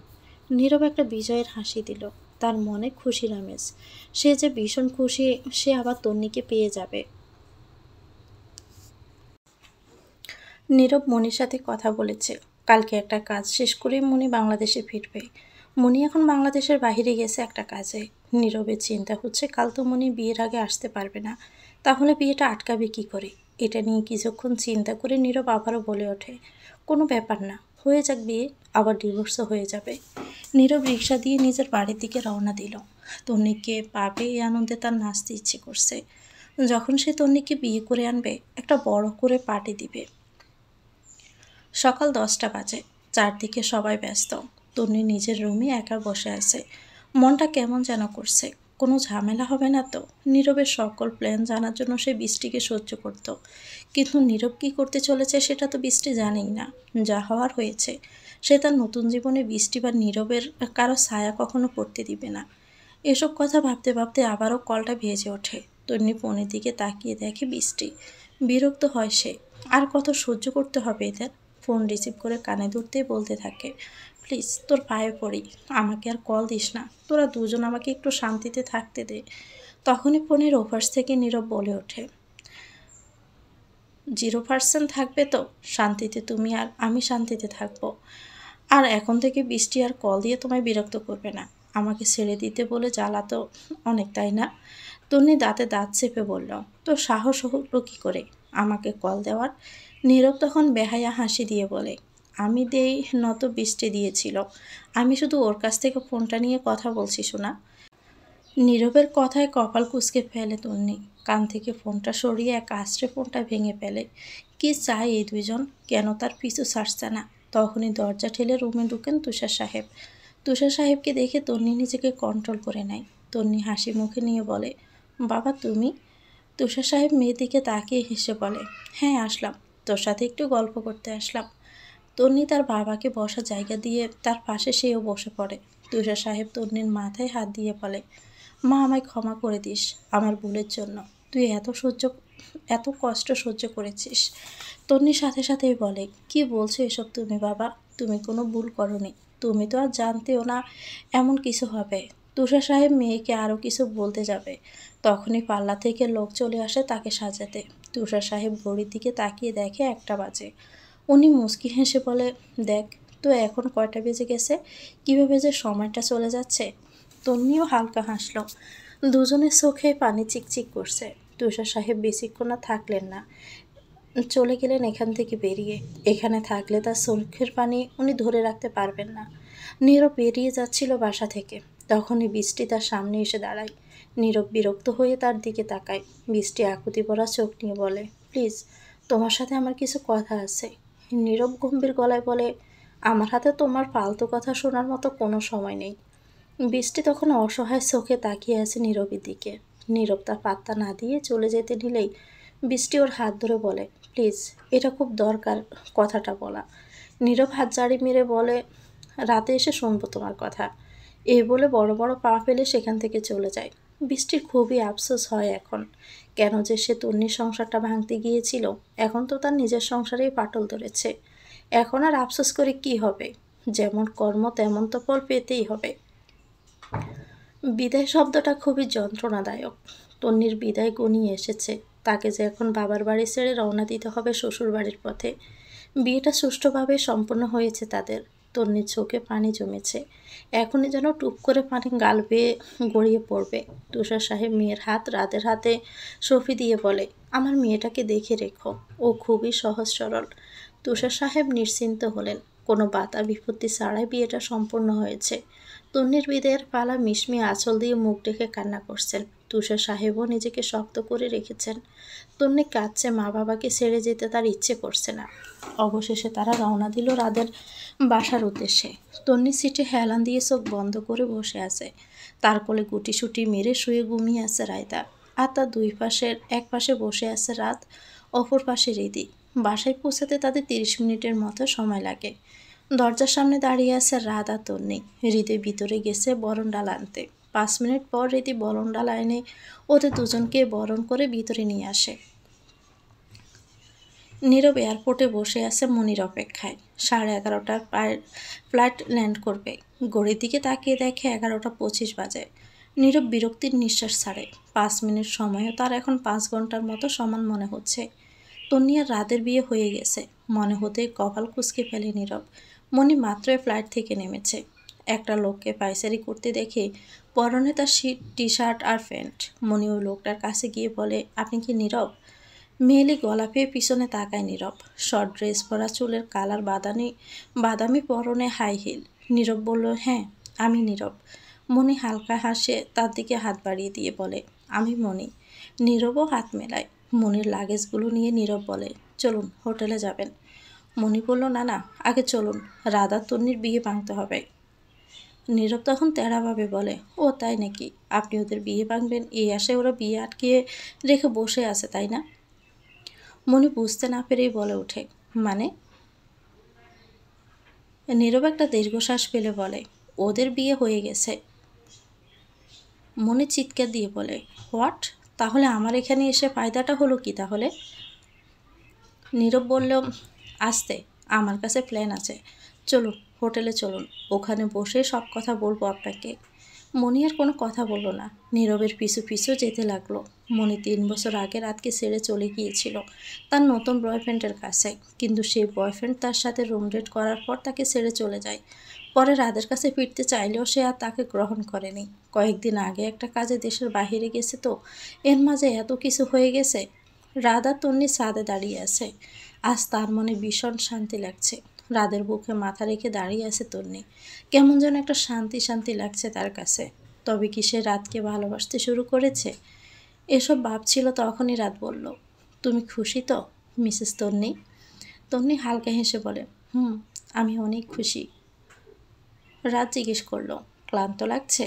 নীরব একটা বিজয়ের হাসি দিল। তার মনে খুশির আমেজ। সে যে ভীষণ খুশি সে আবার তন্নিকে পেয়ে যাবে। নীরব মনির সাথে কথা বলেছে। কালকে একটা কাজ শেষ করেই মনি বাংলাদেশে ফিরবে। মনি এখন বাংলাদেশের বাইরে গেছে একটা কাজে। নীরবের চিন্তা হচ্ছে, কাল তো মনি বিয়ের আগে আসতে পারবে না, তাহলে বিয়েটা আটকাবে কি করে? এটা নিয়ে কিছুক্ষণ চিন্তা করে নীরব আবারও বলে ওঠে, কোনো ব্যাপার না, হয়ে যাক বিয়ে, আবার ডিভোর্সও হয়ে যাবে। নীরব রিক্সা দিয়ে নিজের বাড়ির দিকে রওনা দিল। তন্নিকে পাবে এই আনন্দে তার নাচতে ইচ্ছে করছে। যখন সে তন্নিকে বিয়ে করে আনবে, একটা বড় করে পার্টি দিবে। সকাল 10টা বাজে। চারদিকে সবাই ব্যস্ত। তন্নি নিজের রুমে একা বসে আছে। মনটা কেমন যেন করছে। কোনো ঝামেলা হবে না তো? নীরবের সকল প্ল্যান জানার জন্য সে বৃষ্টিকে সহ্য করত। কিন্তু নীরব কী করতে চলেছে সেটা তো বৃষ্টি জানেই না। যা হওয়ার হয়েছে। সে তার নতুন জীবনে বৃষ্টি বা নীরবের কারো ছায়া কখনো পড়তে দিবে না। এসব কথা ভাবতে ভাবতে আবারও কলটা ভেজে ওঠে। তন্নি ফোনের দিকে তাকিয়ে দেখে বৃষ্টি। বিরক্ত হয় সে। আর কত সহ্য করতে হবে এদের? ফোন রিসিভ করে কানে ধরতেই বলতে থাকে, প্লিজ তোর পায়ে পড়ি, আমাকে আর কল দিস না, তোরা দুজন আমাকে একটু শান্তিতে থাকতে দে। তখনই ফোনের ওপাশ থেকে নীরব বলে ওঠে, 0% থাকবে তো? শান্তিতে তুমি আর আমি শান্তিতে থাকবো। আর এখন থেকে বৃষ্টি আর কল দিয়ে তোমায় বিরক্ত করবে না। আমাকে ছেড়ে দিতে বলে জ্বালা তো অনেক, তাই না? তন্নি দাঁতে দাঁত চেপে বলল, তোর সাহস হলো কী করে আমাকে কল দেওয়ার? নীরব তখন বেহায়া হাসি দিয়ে বলে, আমি দেই নত বৃষ্টি দিয়েছিল, আমি শুধু ওর কাছ থেকে ফোনটা নিয়ে কথা বলছি শোনা। নীরবের কথায় কপাল কুঁচকে ফেলে তন্নি। কান থেকে ফোনটা সরিয়ে এক আছড়ে ফোনটা ভেঙে ফেলে। কি চায় এই দুইজন? কেন তার পিছু ছাড়ছে না? তখনই দরজা ঠেলে রুমে ঢুকেন তুষার সাহেব। তুষার সাহেবকে দেখে তন্নি নিজেকে কন্ট্রোল করে নেয়। তন্নি হাসি মুখে নিয়ে বলে, বাবা তুমি? তুষার সাহেব মেয়ের দিকে তাকিয়ে হেসে বলে, হ্যাঁ আসলাম, তোর সাথে একটু গল্প করতে আসলাম। তন্নি তার বাবাকে বসার জায়গা দিয়ে তার পাশে সেও বসে পড়ে। তুষার সাহেব তন্নির মাথায় হাত দিয়ে বলে, মা আমায় ক্ষমা করে দিস আমার ভুলের জন্য। তুই এত কষ্ট সহ্য করেছিস। তন্নির সাথে সাথেই বলে, কি বলছো এসব তুমি বাবা? তুমি কোনো ভুল করনি। তুমি তো আর জানতেও না এমন কিছু হবে। তুষার সাহেব মেয়েকে আরও কিছু বলতে যাবে, তখনই পাল্লা থেকে লোক চলে আসে তাকে সাজাতে। তুষার সাহেব ঘড়ির দিকে তাকিয়ে দেখে 1টা বাজে। উনি মুচকি হেসে বলে, দেখ তো এখন কয়টা বেজে গেছে, কীভাবে যে সময়টা চলে যাচ্ছে। তন্নিও হালকা হাসল। দুজনের চোখে পানি চিকচিক করছে। তুষার সাহেব বেশিক্ষণ আর থাকলেন না, চলে গেলেন এখান থেকে বেরিয়ে। এখানে থাকলে তার চোখের পানি উনি ধরে রাখতে পারবেন না। নীরব বেরিয়ে যাচ্ছিল বাসা থেকে। তখনই বৃষ্টি তার সামনে এসে দাঁড়ায়। নীরব বিরক্ত হয়ে তার দিকে তাকায়। বৃষ্টি আকুতি ভরা চোখ নিয়ে বলে, প্লিজ, তোমার সাথে আমার কিছু কথা আছে। নীরব গম্ভীর গলায় বলে, আমার হাতে তোমার ফালতু কথা শোনার মতো কোনো সময় নেই। বৃষ্টি তখন অসহায় চোখে তাকিয়ে আছে নীরবের দিকে। নীরব তার পাত্তা না দিয়ে চলে যেতে নিলেই বৃষ্টি ওর হাত ধরে বলে, প্লিজ, এটা খুব দরকার কথাটা বলা। নীরব হাত জাড়ি মেরে বলে, রাতে এসে শুনবো তোমার কথা। এই বলে বড় বড় পা ফেলে সেখান থেকে চলে যায়। বৃষ্টির খুবই আফসোস হয় এখন। কেন যে সে তন্নির সংসারটা ভাঙতে গিয়েছিল, এখন তো তার নিজের সংসারেই পাটল ধরেছে। এখন আর আফসোস করে কি হবে? যেমন কর্ম তেমন তো ফল পেতেই হবে। বিদায় শব্দটা খুবই যন্ত্রণাদায়ক। তন্নির বিদায় ঘনিয়ে এসেছে। তাকে যে এখন বাবার বাড়ি ছেড়ে রওনা দিতে হবে শ্বশুর বাড়ির পথে। বিয়েটা সুষ্ঠুভাবে সম্পন্ন হয়েছে তাদের। তন্নির চোখে পানি জমেছে। এখনই যেন টুপ করে পানি গাল বেয়ে গড়িয়ে পড়বে। তুষার সাহেব মেয়ের হাত রাতের হাতে সঁপে দিয়ে বলে, আমার মেয়েটাকে দেখে রেখো, ও খুবই সহজ সরল। তুষার সাহেব নিশ্চিন্ত হলেন। কোনো বাধা বিপত্তি ছাড়াই বিয়েটা সম্পূর্ণ হয়েছে। তন্নির বিদায়ের পালা মিশমি আঁচল দিয়ে মুখ ডেকে কান্না করছেন। তুষার সাহেবও নিজেকে শক্ত করে রেখেছেন। তন্নি কাঁদছে, মা বাবাকে ছেড়ে যেতে তার ইচ্ছে করছে না। অবশেষে তারা রওনা দিল রাদের বাসার উদ্দেশ্যে। তন্নি সিটে হেলান দিয়ে চোখ বন্ধ করে বসে আছে। তার কোলে গুটিসুটি মেরে শুয়ে ঘুমিয়ে আছে রায়দা। আর তার দুই পাশের এক পাশে বসে আছে রাত, অপর পাশে রিদি। বাসায় পৌঁছাতে তাদের 30 মিনিটের মতো সময় লাগে। দরজার সামনে দাঁড়িয়ে আছে রাত আর তন্নি। হৃদি ভিতরে গেছে বরণ ডাল আনতে। 5 মিনিট পর হৃদি বরণ ডাল এনে ওদের দুজনকে বরণ করে ভিতরে নিয়ে আসে। নীরব এয়ারপোর্টে বসে আছে মনির অপেক্ষায়। 11:30টার ফ্লাইট ল্যান্ড করবে। ঘড়ির দিকে তাকিয়ে দেখে 11:25 বাজে। নীরব বিরক্তির নিঃশ্বাস ছাড়ে। 5 মিনিট সময়ও তার এখন 5 ঘন্টার মতো সমান মনে হচ্ছে। তন্নি আর রাতের বিয়ে হয়ে গেছে মনে হতে কপাল কুঁচকে ফেলে নীরব। মনি মাত্রই ফ্লাইট থেকে নেমেছে। একটা লোককে পায়চারি করতে দেখে পরনে তার টি শার্ট আর প্যান্ট। মনি ওই লোকটার কাছে গিয়ে বলে, আপনি কি নীরব? মেয়েলি গলা পেয়ে পিছনে তাকায় নীরব। শর্ট ড্রেস পরা, চুলের কালার বাদামি, পরনে হাই হিল। নীরব বলল, হ্যাঁ, আমি নীরব। মনি হালকা হাসে তার দিকে হাত বাড়িয়ে দিয়ে বলে, আমি মনি। নীরবও হাত মেলায়। মনির লাগেজগুলো নিয়ে নীরব বলে, চলুন, হোটেলে যাবেন। মনি বলল, না না, আগে চলুন, রাধা তন্নির বিয়ে ভাঙতে হবে। নীরব তখন তেড়াভাবে বলে, ও তাই নাকি? আপনি ওদের বিয়ে ভাঙবেন এই আশায় ওরা বিয়ে আটকিয়ে রেখে বসে আছে, তাই না? মনি বুঝতে না পেরেই বলে ওঠে, মানে? নীরব একটা দীর্ঘশ্বাস ফেলে বলে, ওদের বিয়ে হয়ে গেছে। মনি চিৎকার দিয়ে বলে, হোয়াট? তাহলে আমার এখানে এসে ফায়দাটা হলো কি তাহলে? নীরব বলল, আস্তে, আমার কাছে প্ল্যান আছে। চলুন, হোটেলে চলুন, ওখানে বসে সব কথা বলবো আপনাকে। মনি আর কোনো কথা বলল না। নীরবের পিছু পিছু যেতে লাগলো। মনি 3 বছর আগে রাতকে ছেড়ে চলে গিয়েছিল তার নতুন বয়ফ্রেন্ডের কাছে। কিন্তু সেই বয়ফ্রেন্ড তার সাথে রুম ডেট করার পর তাকে ছেড়ে চলে যায়। পরে রাদের কাছে ফিরতে চাইলেও সে আর তাকে গ্রহণ করেনি। কয়েকদিন আগে একটা কাজে দেশের বাহিরে গেছে, তো এর মাঝে এত কিছু হয়ে গেছে। রাধা তন্নি ছাদে দাঁড়িয়ে আছে। আজ তার মনে ভীষণ শান্তি লাগছে। রাদের বুকে মাথা রেখে দাঁড়িয়ে আছে তন্নি। কেমন যেন একটা শান্তি শান্তি লাগছে তার কাছে। তবে কি সে রাতকে ভালোবাসতে শুরু করেছে? এসব ভাবছিল তখনই রাত বলল, তুমি খুশি তো মিসেস তন্নি? তন্নি হালকা হেসে বলে, আমি অনেক খুশি। রাত জিজ্ঞেস করলো, ক্লান্ত লাগছে?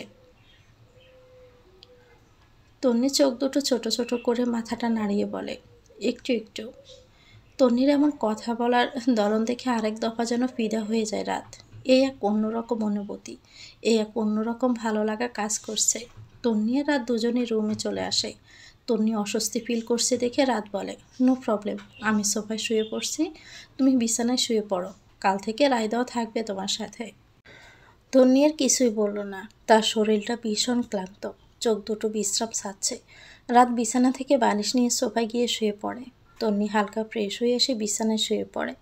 তন্নি চোখ দুটো ছোট ছোট করে মাথাটা নাড়িয়ে বলে, একটু একটু। তন্নির এমন কথা বলার ধরন দেখে আরেক দফা যেন ফিদা হয়ে যায় রাত। এই এক অন্যরকম অনুভূতি, এই এক অন্যরকম ভালো লাগা কাজ করছে। তন্নি আর রাত দুজনে রুমে চলে আসে। তন্নি অস্বস্তি ফিল করছে দেখে রাত বলে, নো প্রবলেম, আমি সোফায় শুয়ে পড়ছি, তুমি বিছানায় শুয়ে পড়ো, কাল থেকে রায়দাও থাকবে তোমার সাথে। তন্নি আর কিছুই বলল না। তার শরীরটা ভীষণ ক্লান্ত, চোখ দুটো বিশ্রাম চাচ্ছে। রাত বিছানা থেকে বালিশ নিয়ে সোফায় গিয়ে শুয়ে পড়ে। তন্নি হালকা ফ্রেশ হয়ে এসে বিছানায় শুয়ে পড়ে।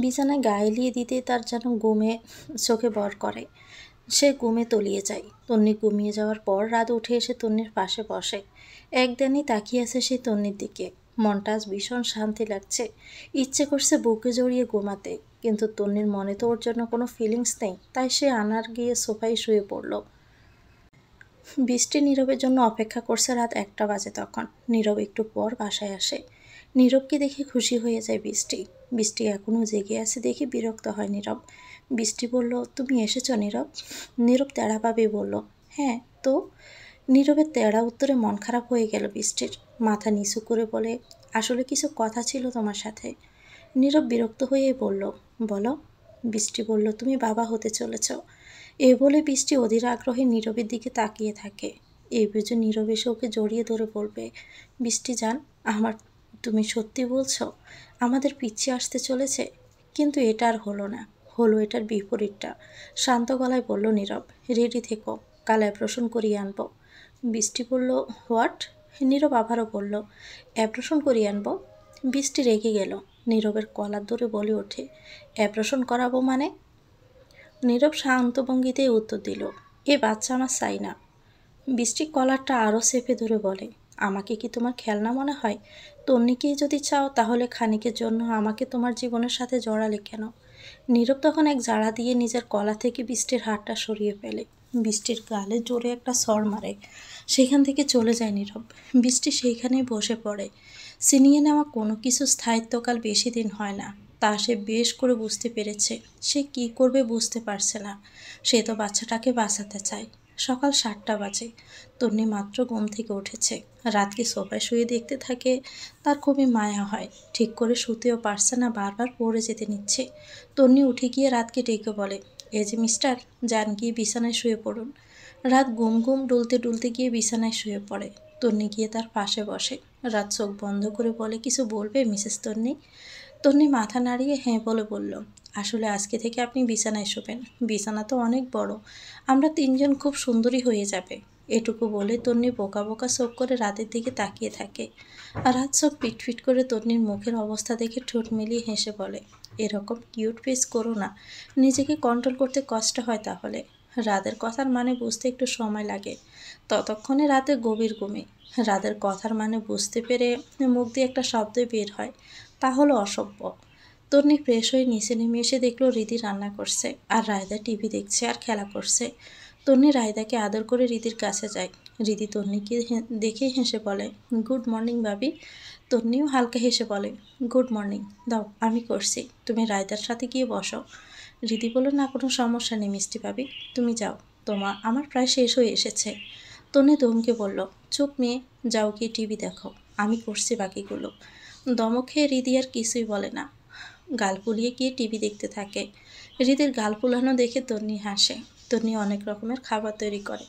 বিছানায় গা এলিয়ে দিতে তার যেন ঘুমে চোখে ভর করে। সে ঘুমে তলিয়ে যায়। তন্নি ঘুমিয়ে যাওয়ার পর রাত উঠে এসে তন্নির পাশে বসে। একদিনই তাকিয়ে আছে সে তন্নির দিকে। মনটা আজ ভীষণ শান্তি লাগছে। ইচ্ছে করছে বুকে জড়িয়ে ঘুমাতে, কিন্তু তন্নির মনে তো ওর জন্য কোনো ফিলিংস নেই। তাই সে আনার গিয়ে সোফায় শুয়ে পড়ল। বৃষ্টি নীরবের জন্য অপেক্ষা করছে। রাত 1টা বাজে তখন। নীরব একটু পর বাসায় আসে। নীরবকে দেখে খুশি হয়ে যায় বৃষ্টি। বৃষ্টি এখনও জেগে আছে দেখে বিরক্ত হয় নীরব। বৃষ্টি বলল, তুমি এসেছো নীরব? নীরব তেড়াভাবে বলল, হ্যাঁ তো। নীরবের তেড়া উত্তরে মন খারাপ হয়ে গেল বৃষ্টির। মাথা নিচু করে বলে, আসলে কিছু কথা ছিল তোমার সাথে। নীরব বিরক্ত হয়ে বলল, বলো। বৃষ্টি বলল, তুমি বাবা হতে চলেছ। এ বলে বৃষ্টি অধীর আগ্রহে নীরবের দিকে তাকিয়ে থাকে। এই বুঝে নীরব এসে ওকে জড়িয়ে ধরে বলবে, বৃষ্টি জান, আমার তুমি সত্যি বলছো আমাদের পিছিয়ে আসতে চলেছে? কিন্তু এটা আর হলো না, হলো এটার বিপরীতটা। শান্ত গলায় বলল নীরব, রেডি থেকো, কাল অ্যাব্রেশন করিয়ে আনবো। বৃষ্টি বলল, হোয়াট? নীরব আবারও বলল, অ্যাব্রেশন করিয়ে আনবো। বৃষ্টি রেগে গেল। নীরবের কলার ধরে বলে ওঠে, অ্যাব্রেশন করাবো মানে? নীরব শান্ত ভঙ্গিতেই উত্তর দিল, এ বাচ্চা আমার চাই না। বৃষ্টি কলারটা আরও চেপে ধরে বলে, আমাকে কি তোমার খেলনা মনে হয়? তন্নিকেই যদি চাও তাহলে খানিকের জন্য আমাকে তোমার জীবনের সাথে জড়ালে কেন? নীরব তখন এক জাড়া দিয়ে নিজের কলা থেকে বৃষ্টির হাতটা সরিয়ে ফেলে। বৃষ্টির গালে জোরে একটা সর মারে। সেখান থেকে চলে যায় নীরব। বৃষ্টি সেইখানেই বসে পড়ে। ছিনিয়ে নেওয়া কোনো কিছু স্থায়িত্বকাল বেশি দিন হয় না, তা সে বেশ করে বুঝতে পেরেছে। সে কি করবে বুঝতে পারছে না। সে তো বাচ্চাটাকে বাঁচাতে চায়। সকাল 7টা বাজে। তন্নি মাত্র ঘুম থেকে উঠেছে। রাতকে সোফায় শুয়ে দেখতে থাকে। তার খুবই মায়া হয়। ঠিক করে শুতেও পারছে না, বারবার পড়ে যেতে নিচ্ছে। তন্নি উঠে গিয়ে রাতকে ডেকে বলে, এই যে মিস্টার, যান গিয়ে বিছানায় শুয়ে পড়ুন। রাত গুম গুম ডুলতে ডুলতে গিয়ে বিছানায় শুয়ে পড়ে। তন্নি গিয়ে তার পাশে বসে। রাত চোখ বন্ধ করে বলে, কিছু বলবে মিসেস তন্নি? তন্নি মাথা নাড়িয়ে হ্যাঁ বলে বলল, আসলে আজকে থেকে আপনি বিছানায় শোবেন। বিছানা তো অনেক বড়, আমরা 3জন খুব সুন্দরী হয়ে যাবে। এটুকু বলে তন্নি বোকা বোকা চোখ করে রাতের দিকে তাকিয়ে থাকে। আর রাত চোখ পিটপিট করে তন্নির মুখের অবস্থা দেখে ঠোঁট মিলিয়ে হেসে বলে, এরকম কিউট ফেস করো না, নিজেকে কন্ট্রোল করতে কষ্ট হয় তাহলে। রাতের কথার মানে বুঝতে একটু সময় লাগে। ততক্ষণে রাতে গভীর ঘুমে। রাতের কথার মানে বুঝতে পেরে মুখ দিয়ে একটা শব্দই বের হয়, তা হলো অসভ্য। তন্নি ফ্রেশ হয়ে নিচে নেমে এসে দেখলো রিদি রান্না করছে আর রায়দা টিভি দেখছে আর খেলা করছে। তন্নি রায়দাকে আদর করে রিদির কাছে যায়। রিদি তন্নিকে দেখে হেসে বলে, গুড মর্নিং ভাবি। তন্নিও হালকা হেসে বলে, গুড মর্নিং। দাও আমি করছি, তুমি রায়দার সাথে গিয়ে বসো। রিদি বলল, না কোনো সমস্যা নেই মিষ্টি ভাবি, তুমি যাও, আমার প্রায় শেষ হয়ে এসেছে। তন্নি দমকে বলল, চুপ মেয়ে, যাও গিয়ে টিভি দেখো, আমি করছি বাকিগুলো। দমক খেয়ে রিদি আর কিছুই বলে না, গাল ফুলিয়ে গিয়ে টিভি দেখতে থাকে। রিদির গাল ফুলানো দেখে তন্নি হাসে। তন্নি অনেক রকমের খাবার তৈরি করে।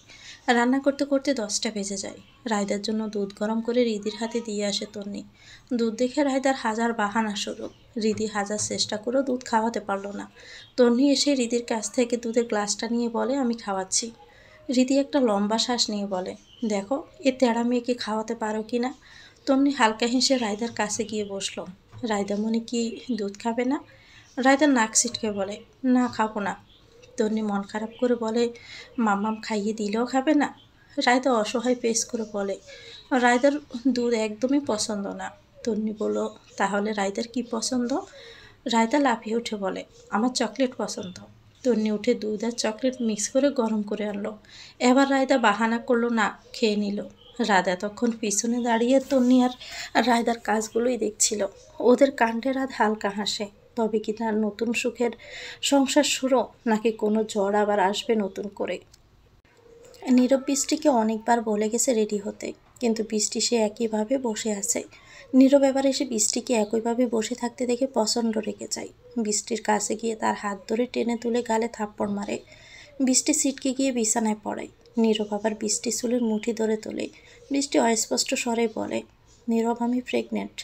রান্না করতে করতে 10টা বেজে যায়। রায়দার জন্য দুধ গরম করে রিদির হাতে দিয়ে আসে তন্নি। দুধ দেখে রায়দার হাজার বাহানা শুরু। রিদি হাজার চেষ্টা করেও দুধ খাওয়াতে পারলো না। তন্নি এসে রিদির কাছ থেকে দুধের গ্লাসটা নিয়ে বলে, আমি খাওয়াচ্ছি। রিদি একটা লম্বা শ্বাস নিয়ে বলে, দেখো এ তেড়া মেয়েকে খাওয়াতে পারো কি না। তন্নি হালকা হেসে রায়দার কাছে গিয়ে বসলো। রায়দা মনে কি দুধ খাবে না? রায়দা নাক ছিটকে বলে, না খাবো না। তন্নি মন খারাপ করে বলে, মাম্মাম খাইয়ে দিলেও খাবে না? রায়দা অসহায় পেশ করে বলে, রায়দার দুধ একদমই পছন্দ না। তন্নি বলল, তাহলে রায়দার কি পছন্দ? রায়দা লাফিয়ে উঠে বলে, আমার চকলেট পছন্দ। তন্নি উঠে দুধ আর চকলেট মিক্স করে গরম করে আনলো। এবার রায়দা বাহানা করলো না, খেয়ে নিল। রাধা তখন পিছনে দাঁড়িয়ে তন্নি আর রায়দার কাজগুলোই দেখছিল। ওদের কাণ্ডে রাত হালকা হাসে। তবে কি তার নতুন সুখের সংসার শুরু, নাকি কোনো ঝড় আবার আসবে নতুন করে? নীরব বৃষ্টিকে অনেকবার বলে গেছে রেডি হতে, কিন্তু বৃষ্টি সে একইভাবে বসে আছে। নীরব এবার এসে বৃষ্টিকে একইভাবে বসে থাকতে দেখে প্রচণ্ড রেগে যায়। বৃষ্টির কাছে গিয়ে তার হাত ধরে টেনে তুলে গালে থাপ্পড় মারে। বৃষ্টি ছিটকে গিয়ে বিছানায় পড়ে। নীরব আবার বৃষ্টি চুলের মুঠি ধরে তোলে। বৃষ্টি অস্পষ্ট স্বরে বলে, নীরব আমি প্রেগনেন্ট।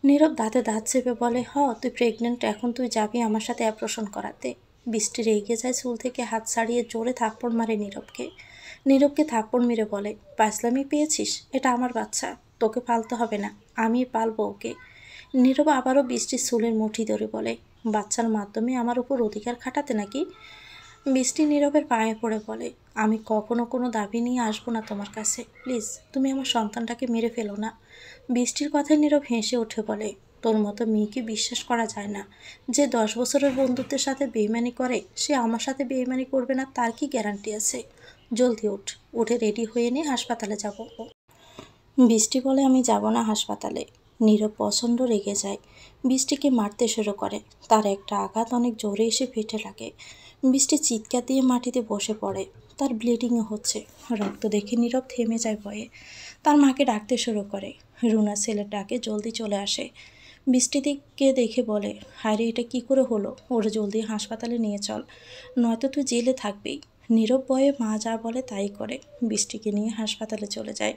নীরব দাঁতে দাঁত চেপে বলে, তুই প্রেগনেন্ট, এখন তুই যাবি আমার সাথে অপারেশন করাতে। বৃষ্টি রেগে যায়, চুল থেকে হাত ছাড়িয়ে জোরে থাপ্পড় মারে নীরবকে থাপ্পড় মেরে বলে, পাঁচলামি পেয়েছিস, এটা আমার বাচ্চা, তোকে পালতে হবে না, আমি পালবো ওকে। নীরব আবারও বৃষ্টির চুলের মুঠি ধরে বলে, বাচ্চার মাধ্যমে আমার উপর অধিকার খাটাতে নাকি? বৃষ্টি নীরবের পায়ে পড়ে বলে, আমি কখনো কোনো দাবি নিয়ে আসবো না তোমার কাছে, প্লিজ তুমি আমার সন্তানটাকে মেরে ফেলো না। বৃষ্টির কথায় নীরব হেসে উঠে বলে, তোর মতো মেয়েকে বিশ্বাস করা যায় না। যে 10 বছরের বন্ধুত্বের সাথে বেইমানি করে, সে আমার সাথে বেইমানি করবে না তার কি গ্যারান্টি আছে? জলদি উঠ, উঠে রেডি হয়ে নে, হাসপাতালে যাব। বৃষ্টি বলে আমি যাব না হাসপাতালে। নীরব প্রচণ্ড রেগে যায়, বৃষ্টিকে মারতে শুরু করে। তার একটা আঘাত অনেক জোরে এসে পেটে লাগে। বৃষ্টি চিৎকার দিয়ে মাটিতে বসে পড়ে, তার ব্লিডিংও হচ্ছে। রক্ত দেখে নীরব থেমে যায় ভয়ে, তার মাকে ডাকতে শুরু করে। রুনা ছেলের ডাকে জলদি চলে আসে। বৃষ্টিকে দেখে বলে, হায়রে এটা কি করে হলো, ওর জলদি হাসপাতালে নিয়ে চল, নয়তো তুই জেলে থাকবেই। নীরব ভয়ে মা যা বলে তাই করে, বৃষ্টিকে নিয়ে হাসপাতালে চলে যায়।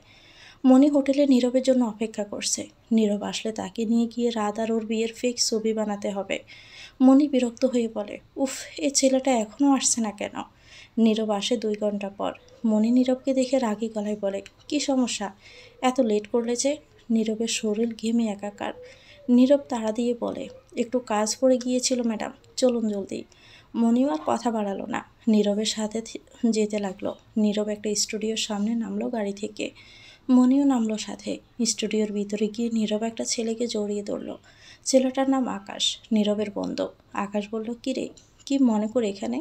মণি হোটেলে নীরবের জন্য অপেক্ষা করছে। নীরব আসলে তাকে নিয়ে গিয়ে রাত আর ওর বিয়ের ফেক ছবি বানাতে হবে। মণি বিরক্ত হয়ে বলে, উফ, এই ছেলেটা এখনও আসছে না কেন? নীরব আসে 2 ঘন্টা পর। মণি নীরবকে দেখে রাগী গলায় বলে, কি সমস্যা, এত লেট করলে যে? নীরবের শরীর ঘেমে একাকার। নীরব তাড়া দিয়ে বলে, একটু কাজ পড়ে গিয়েছিল ম্যাডাম, চলুন জলদি। মণিও আর কথা বাড়ালো না, নীরবের সাথে যেতে লাগলো। নীরব একটা স্টুডিওর সামনে নামলো গাড়ি থেকে। মণিও নামলো সাথে। স্টুডিওর ভিতরে গিয়ে নীরব একটা ছেলেকে জড়িয়ে ধরল। ছেলেটার নাম আকাশ, নীরবের বন্ধু। আকাশ বলল, কি রে, কি মনে করে এখানে?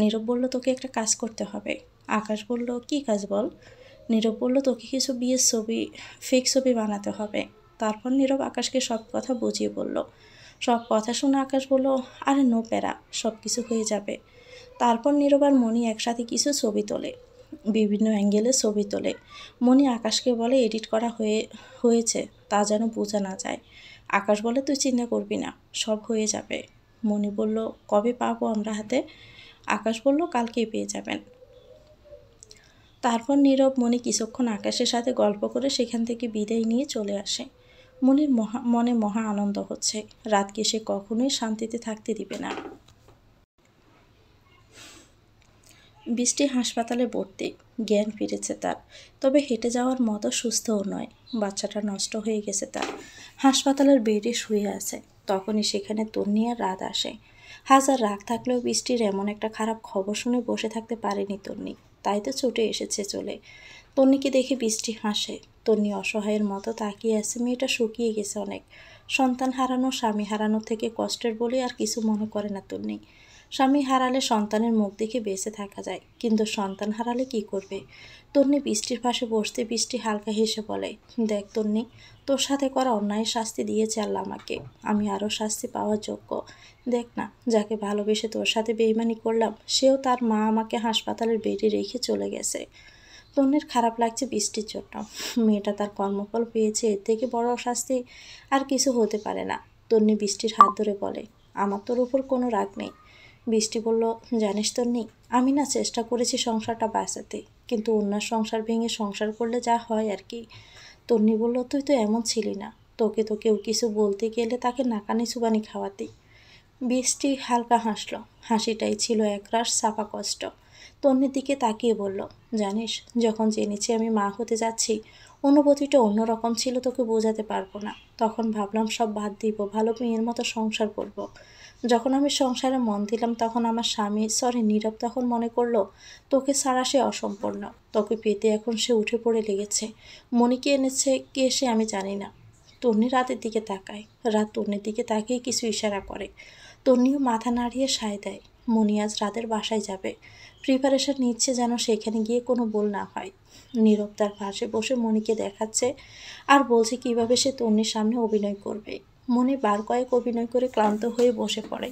নীরব বলল, তোকে একটা কাজ করতে হবে। আকাশ বলল, কি কাজ বল? নীরব বলল, তোকে কিছু বিয়ের ছবি, ফেক ছবি বানাতে হবে। তারপর নীরব আকাশকে সব কথা বুঝিয়ে বলল। সব কথা শুনে আকাশ বলল, আরে নো প্যারা, সব কিছু হয়ে যাবে। তারপর নীরব আর মণি একসাথে কিছু ছবি তোলে, বিভিন্ন অ্যাঙ্গেলে ছবি তোলে। মণি আকাশকে বলে, এডিট করা হয়েছে, তা যেন বোঝা না যায়। আকাশ বলে, তুই চিন্তা করবি না, সব হয়ে যাবে। মণি বলল, কবে পাবো আমরা হাতে? আকাশ বলল, কালকেই পেয়ে যাবেন। তারপর নীরব মণি কিছুক্ষণ আকাশের সাথে গল্প করে সেখান থেকে বিদায় নিয়ে চলে আসে। মনির মনে মহা আনন্দ হচ্ছে, রাতকে সে কখনোই শান্তিতে থাকতে দিবে না। বৃষ্টি হাসপাতালে ভর্তি, জ্ঞান ফিরেছে তার, তবে হেঁটে যাওয়ার মতো সুস্থও নয়। বাচ্চাটা নষ্ট হয়ে গেছে তার, হাসপাতালের বেডে শুয়ে আছে। তখনই সেখানে তন্নি আর রাত আসে। হাজার রাগ থাকলেও বৃষ্টির এমন একটা খারাপ খবর শুনে বসে থাকতে পারেনি তন্নি, তাই তো ছুটে এসেছে চলে। তন্নিকে দেখে বৃষ্টি হাসে। তন্নি অসহায়ের মতো তাকিয়ে আছে, মেয়েটা শুকিয়ে গেছে অনেক। সন্তান হারানো, স্বামী হারানো থেকে কষ্টের বলে আর কিছু মনে করে না তন্নি। স্বামী হারালে সন্তানের মুখ দেখে বেঁচে থাকা যায়, কিন্তু সন্তান হারালে কি করবে? তন্নি বৃষ্টির পাশে বসতে বৃষ্টি হালকা হেসে বলে, দেখ তন্নি, তোর সাথে করা অন্যায় শাস্তি দিয়েছে আল্লাহ আমাকে, আমি আরও শাস্তি পাওয়ার যোগ্য। দেখ না, যাকে ভালোবেসে তোর সাথে বেইমানি করলাম, সেও তার মা আমাকে হাসপাতালের বেডে রেখে চলে গেছে। তন্নির খারাপ লাগছে বৃষ্টির জন্য। মেয়েটা তার কর্মফল পেয়েছে, এর থেকে বড় শাস্তি আর কিছু হতে পারে না। তন্নি বৃষ্টির হাত ধরে বলে, আমার তোর উপর কোনো রাগ নেই। বৃষ্টি বলল, জানিস তন্নি, আমি না চেষ্টা করেছি সংসারটা বাঁচাতে, কিন্তু অন্যার সংসার ভেঙে সংসার করলে যা হয় আর কি। তন্নি বলল, তুই তো এমন ছিলি না, তোকে তো কেউ কিছু বলতে গেলে তাকে নাকানি চুবানি খাওয়াতি। বৃষ্টি হালকা হাসল, হাসিটাই ছিল একরাশ চাপা কষ্ট। তন্নির দিকে তাকিয়ে বলল, জানিস, যখন জেনেছি আমি মা হতে যাচ্ছি, অনুভূতিটা অন্যরকম ছিল, তোকে বোঝাতে পারবো না। তখন ভাবলাম সব বাদ দিব, ভালো মেয়ের মতো সংসার করব। যখন আমি সংসারে মন দিলাম, তখন আমার স্বামী, নীরব তখন মনে করলো তোকে ছাড়া সে অসম্পূর্ণ। তোকে পেতে এখন সে উঠে পড়ে লেগেছে। মনিকে এনেছে কে সে আমি জানি না। তন্নি রাতের দিকে তাকায়, রাত তন্নির দিকে তাকিয়ে কিছু ইশারা করে। তন্নিও মাথা নাড়িয়ে সায় দেয়। মনি আজ রাতের বাসায় যাবে, প্রিপারেশন নিচ্ছে যেন সেখানে গিয়ে কোনো ভুল না হয়। নীরব তার পাশে বসে মনিকে দেখাচ্ছে আর বলছে কিভাবে সে তন্নির সামনে অভিনয় করবে। মনি বার কয়েক অভিনয় করে ক্লান্ত হয়ে বসে পড়ে।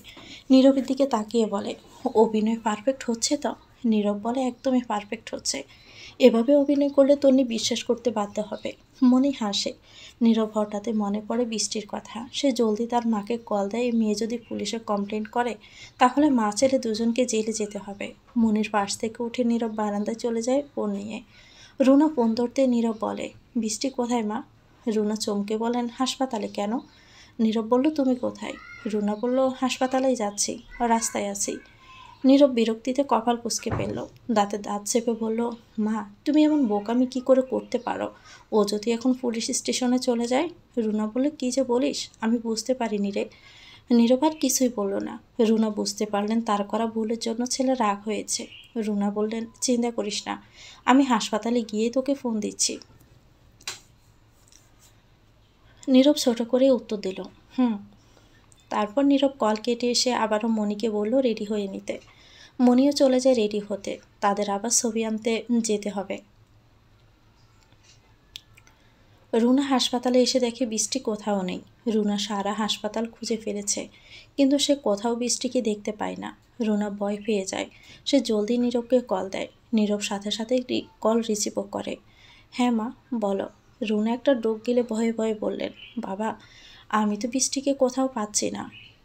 নীরবের দিকে তাকিয়ে বলে, অভিনয় পারফেক্ট হচ্ছে তো? নীরব বলে, একদমই পারফেক্ট হচ্ছে। এভাবে অভিনয় করলে তন্নি বিশ্বাস করতে বাধ্য হবে। মনি হাসে। নীরব হঠাৎই মনে পড়ে বৃষ্টির কথা। সে জলদি তার মাকে কল দেয়, মেয়ে যদি পুলিশে কমপ্লেন করে তাহলে মা ছেলে দুজনকে জেলে যেতে হবে। মনির পাশ থেকে উঠে নীরব বারান্দায় চলে যায় ফোন নিয়ে। রুনা ফোন ধরতে নীরব বলে, বৃষ্টি কোথায় মা? রুনা চমকে বলেন, হাসপাতালে। কেন? নীরব বলল, তুমি কোথায়? রুনা বলল, হাসপাতালেই যাচ্ছি, রাস্তায় আছি। নীরব বিরক্তিতে কপাল কুঁচকে ফেলল, দাঁতে দাঁত চেপে বলল, মা তুমি এমন বোকামি কি করে করতে পারো? ও যদি এখন পুলিশ স্টেশনে চলে যায়? রুনা বলল, কী যে বলিস, আমি বুঝতে পারিনি রে। নীরব আর কিছুই বলল না। রুনা বুঝতে পারলেন তার করা ভুলের জন্য ছেলে রাগ হয়েছে। রুনা বললেন, চিন্তা করিস না, আমি হাসপাতালে গিয়ে তোকে ফোন দিচ্ছি। নীরব ছোট করে উত্তর দিল, তারপর নীরব কল কেটে এসে আবারও মনিকে বলল রেডি হয়ে নিতে। মনিও চলে যায় রেডি হতে। তাদের আবার ছবি আনতে যেতে হবে। রুনা হাসপাতালে এসে দেখে বৃষ্টি কোথাও নেই। রুনা সারা হাসপাতাল খুঁজে ফেলেছে, কিন্তু সে কোথাও বৃষ্টিকে দেখতে পায় না। রুনা ভয় পেয়ে যায়। সে জলদি নীরবকে কল দেয়। নীরব সাথে সাথে কল রিসিভও করে। হ্যাঁ মা, বলো। রুনা একটা ডোক গিলে ভয়ে ভয়ে বললেন, বাবা, আমি তো বৃষ্টিকে কোথাও পাচ্ছি না।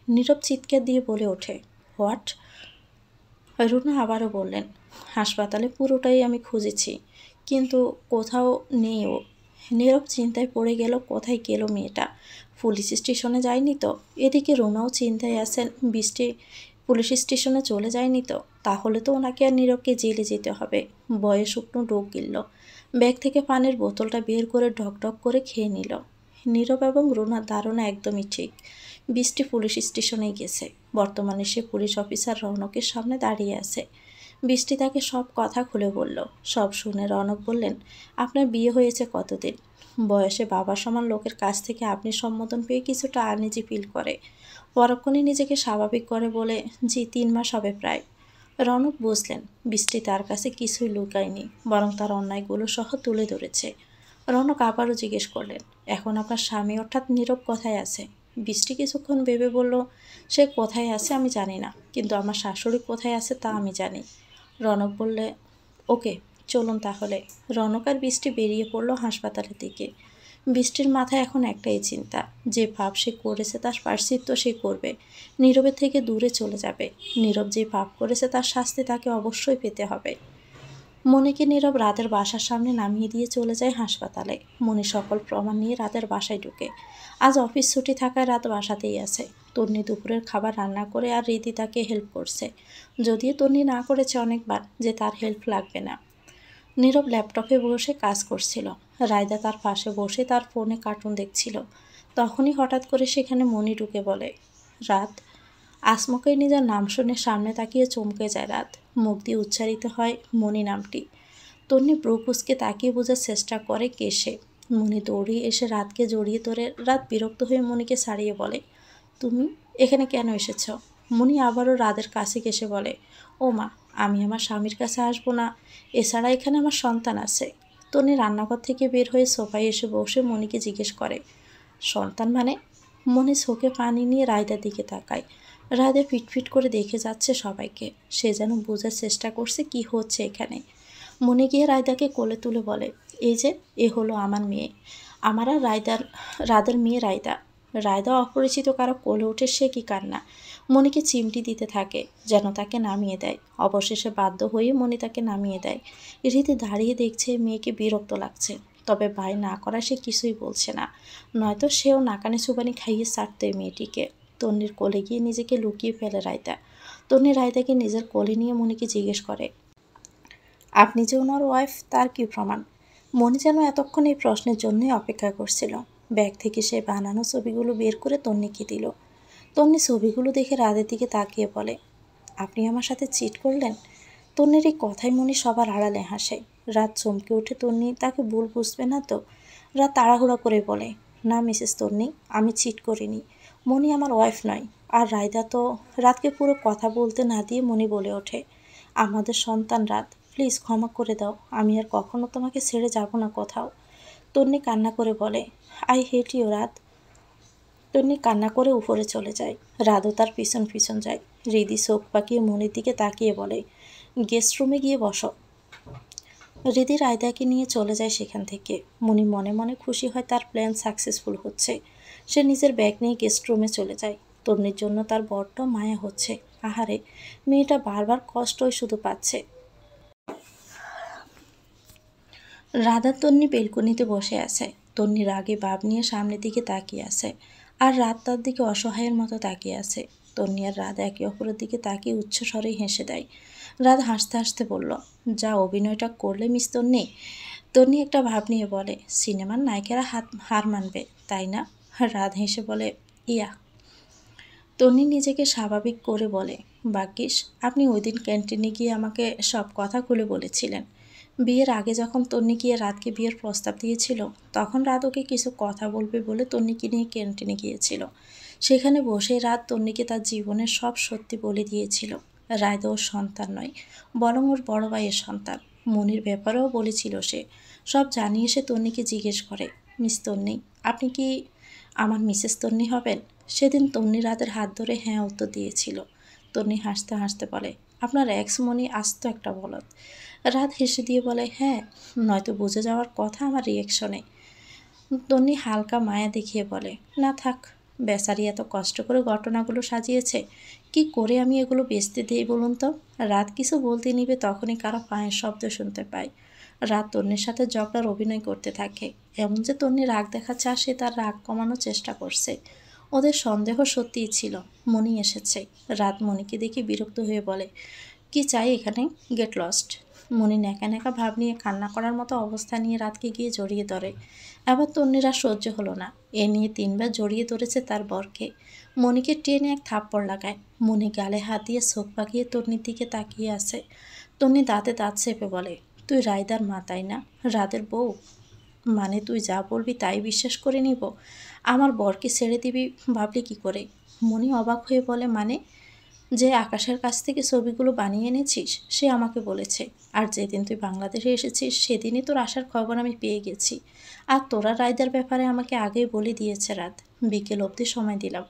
নীরব চিৎকার দিয়ে বলে ওঠে, হোয়াট? রুনা আবারও বললেন, হাসপাতালে পুরোটাই আমি খুঁজেছি, কিন্তু কোথাও নেই ও। নীরব চিন্তায় পড়ে গেল, কোথায় গেল মেয়েটা? পুলিশ স্টেশনে যায়নি তো? এদিকে রুনাও চিন্তায় আছেন, বৃষ্টি পুলিশ স্টেশনে চলে যায়নি তো? তাহলে তো ওনাকে আর নীরবকে জেলে যেতে হবে। বয়ে শুকনো ডোক গিলল। ব্যাগ থেকে পানির বোতলটা বের করে ঢক ঢক করে খেয়ে নিল। নীরব এবং রুনার ধারণা একদমই ঠিক। বৃষ্টি পুলিশ স্টেশনেই গেছে। বর্তমানে সে পুলিশ অফিসার রৌনকের সামনে দাঁড়িয়ে আছে। বৃষ্টি তাকে সব কথা খুলে বলল। সব শুনে রৌনক বললেন, আপনার বিয়ে হয়েছে কতদিন? বয়সে বাবার সমান লোকের কাছ থেকে আপনি সম্বোধন পেয়ে কিছুটা আনইজি ফিল করে। পরক্ষণে নিজেকে স্বাভাবিক করে বলে, জি 3 মাস হবে প্রায়। রৌনক বুঝলেন বৃষ্টি তার কাছে কিছুই লুকায়নি, বরং তার অন্যায়গুলো সহ তুলে ধরেছে। রৌনক আবারও জিজ্ঞেস করলেন, এখন আপনার স্বামী অর্থাৎ নীরব কোথায় আছে? বৃষ্টি কিছুক্ষণ ভেবে বলল, সে কোথায় আছে আমি জানি না, কিন্তু আমার শাশুড়ি কোথায় আছে তা আমি জানি। রৌনক বললে, ওকে, চলুন তাহলে। রৌনক আর বৃষ্টি বেরিয়ে পড়ল হাসপাতালের দিকে। বৃষ্টির মাথায় এখন একটাই চিন্তা, যে পাপ সে করেছে তার প্রায়শ্চিত্ত সে করবে। নীরবের থেকে দূরে চলে যাবে। নীরব যে পাপ করেছে তার শাস্তি তাকে অবশ্যই পেতে হবে। মনিকে নীরব রাতের বাসার সামনে নামিয়ে দিয়ে চলে যায় হাসপাতালে। মনি সকল প্রমাণ নিয়ে রাতের বাসায় ঢুকে। আজ অফিস ছুটি থাকায় রাত বাসাতেই আছে। তন্নি দুপুরের খাবার রান্না করে আর রীতি তাকে হেল্প করছে, যদিও তন্নি না করেছে অনেকবার যে তার হেল্প লাগবে না। নীরব ল্যাপটপে বসে কাজ করছিল। রায়দা তার পাশে বসে তার ফোনে কার্টুন দেখছিল। তখনই হঠাৎ করে সেখানে মনি ঢুকে বলে, রাত। আসমকাই নিজের নাম শুনে সামনে তাকিয়ে চমকে যায় রাত। মুখ দিয়ে উচ্চারিত হয় মনি নামটি। তন্নি ব্রু কুঁচকে তাকিয়ে বোঝার চেষ্টা করে কে সে। মনি দৌড়িয়ে এসে রাতকে জড়িয়ে ধরে। রাত বিরক্ত হয়ে মনিকে ছাড়িয়ে বলে, তুমি এখানে কেন এসেছ? মনি আবারও রাতের কাছে ঘেঁষে বলে, ও মা, আমি আমার স্বামীর কাছে আসবো না? এছাড়া এখানে আমার সন্তান আছে। তন্নি রান্নাঘর থেকে বের হয়ে সোফায় এসে বসে মনিকে জিজ্ঞেস করে, সন্তান মানে? মনি চোখে পানি নিয়ে রায়দার দিকে তাকায়। রায়দা ফিটফিট করে দেখে যাচ্ছে সবাইকে। সে যেন বোঝার চেষ্টা করছে কি হচ্ছে এখানে। মনে গিয়ে রায়দাকে কোলে তুলে বলে, এই যে এ হলো আমার মেয়ে, আমার আর রাদের মেয়ে রায়দা। রায়দা অপরিচিত কারো কোলে উঠে সে কি কান্না। মনিকে চিমটি দিতে থাকে যেন তাকে নামিয়ে দেয়। অবশেষে বাধ্য হয়ে মনি তাকে নামিয়ে দেয়। রীতি দাঁড়িয়ে দেখছে মেয়েকে বিরক্ত লাগছে, তবে ভাই না করা সে কিছুই বলছে না, নয়তো সেও নাকানি চুবানি খাইয়ে ছাড়তে মেয়েটিকে। তন্নির কোলে গিয়ে নিজেকে লুকিয়ে ফেলে রায়দা। তন্নি রায়দাকে নিজের কোলে নিয়ে মনিকে জিজ্ঞেস করে, আপনি যে ওনার ওয়াইফ তার কি প্রমাণ? মনি যেন এতক্ষণ এই প্রশ্নের জন্যই অপেক্ষা করছিল। ব্যাগ থেকে সে বানানো ছবিগুলো বের করে তন্নিকে দিল। তন্নি ছবিগুলো দেখে রাতের দিকে তাকিয়ে বলে, আপনি আমার সাথে চিট করলেন? তন্নির এই কথাই মনি সবার আড়ালে হাসে। রাত চমকে উঠে, তন্নি তাকে ভুল বুঝবে না তো? রাত তাড়াহুড়া করে বলে, না মিসেস তন্নি, আমি চিট করিনি। মনি আমার ওয়াইফ নয়। আর রায়দা তো। রাতকে পুরো কথা বলতে না দিয়ে মনি বলে ওঠে, আমাদের সন্তান রাত, প্লিজ ক্ষমা করে দাও, আমি আর কখনো তোমাকে ছেড়ে যাব না কোথাও। তন্নি কান্না করে বলে, আই হেট ইউ রাত। তন্নি কান্না করে উপরে চলে যায়। রাতও তার পিছন পিছন যায়। হৃদি চোখ পাকিয়ে মনির দিকে তাকিয়ে বলে, গেস্ট রুমে গিয়ে বসো। হৃদি রায়দাকে নিয়ে চলে যায় সেখান থেকে। মনি মনে মনে খুশি হয় তার প্ল্যান সাকসেসফুল হচ্ছে। সে নিজের ব্যাগ নিয়ে গেস্ট রুমে চলে যায়। তন্নির জন্য তার বড্ড মায়া হচ্ছে। আহারে, মেয়েটা বারবার কষ্টই শুধু পাচ্ছে। রাধা তন্নি বেলকনিতে বসে আছে। তন্নি রাগে ভাব নিয়ে সামনের দিকে তাকিয়ে আছে, আর রাত তার দিকে অসহায়ের মতো তাকিয়ে আছে। তন্নি আর রাধা একে অপরের দিকে তাকিয়ে উচ্চ স্বরেই হেসে দেয়। রাধা হাসতে হাসতে বলল, যা অভিনয়টা করলে মিস তন্নি। তন্নি একটা ভাব নিয়ে বলে, সিনেমার নায়িকারা হার মানবে তাই না? রাধ হেসে বলে, ইয়া। তন্নি নিজেকে স্বাভাবিক করে বলে, ভাগ্যিস আপনি ওই দিন ক্যান্টিনে গিয়ে আমাকে সব কথা খুলে বলেছিলেন। বিয়ের আগে যখন তন্নি গিয়ে রাতকে বিয়ের প্রস্তাব দিয়েছিল, তখন রাত ওকে কিছু কথা বলবে বলে তন্নিকে নিয়ে ক্যান্টিনে গিয়েছিল। সেখানে বসে রাত তন্নিকে তার জীবনের সব সত্যি বলে দিয়েছিল। রায়দা ওর সন্তান নয়, বরং ওর বড় ভাইয়ের সন্তান। মনির ব্যাপারেও বলেছিল সে। সব জানিয়ে সে তন্নিকে জিজ্ঞেস করে, মিস তন্নি, আপনি কি আমার মিসেস তন্নি হবেন? সেদিন তন্নি রাতের হাত ধরে হ্যাঁ উত্তর দিয়েছিল। তন্নি হাসতে হাসতে বলে, আপনার এক্স মনি আস্ত একটা বলদ। রাত হেসে দিয়ে বলে, হ্যাঁ, নয়তো বুঝে যাওয়ার কথা আমার রিয়েকশনে। তন্নি হালকা মায়া দেখিয়ে বলে, না থাক, বেচারি এত কষ্ট করে ঘটনাগুলো সাজিয়েছে, কি করে আমি এগুলো বেচতে দিই বলুন তো? রাত কিছু বলতে নিবে তখনই কারো পায়ের শব্দ শুনতে পায়। রাত তন্নির সাথে ঝগড়ার অভিনয় করতে থাকে। এমন যে তন্নি রাগ দেখাচ্ছে আর সে তার রাগ কমানোর চেষ্টা করছে। ওদের সন্দেহ সত্যিই ছিল, মনি এসেছে। রাত মনিকে দেখে বিরক্ত হয়ে বলে, কি চাই এখানে? Get lost. মনি ন্যাকা ন্যাকা ভাব নিয়ে কান্না করার মতো অবস্থা নিয়ে রাতকে গিয়ে জড়িয়ে ধরে। আবার তন্নির আর সহ্য হলো না, এ নিয়ে 3বার জড়িয়ে ধরেছে তার বরকে। মনিকে টেনে এক থাপ্পড় লাগায়। মনি গালে হাত দিয়ে চোখ পাকিয়ে তন্নির দিকে তাকিয়ে আছে। তন্নি দাঁতে দাঁত চেপে বলে, তুই রায়দার মা তাই না? রাতের বউ মানে তুই যা বলবি তাই বিশ্বাস করে নিব? আমার বরকে ছেড়ে দিবি ভাবলি কি করে? মনি অবাক হয়ে বলে, মানে? যে আকাশের কাছ থেকে ছবিগুলো বানিয়ে এনেছিস সে আমাকে বলেছে। আর যেদিন তুই বাংলাদেশে এসেছিস সেদিনই তোর আসার খবর আমি পেয়ে গেছি। আর তোরা রায়দার ব্যাপারে আমাকে আগেই বলে দিয়েছে রাত। বিকেল অবধি সময় দিলাম,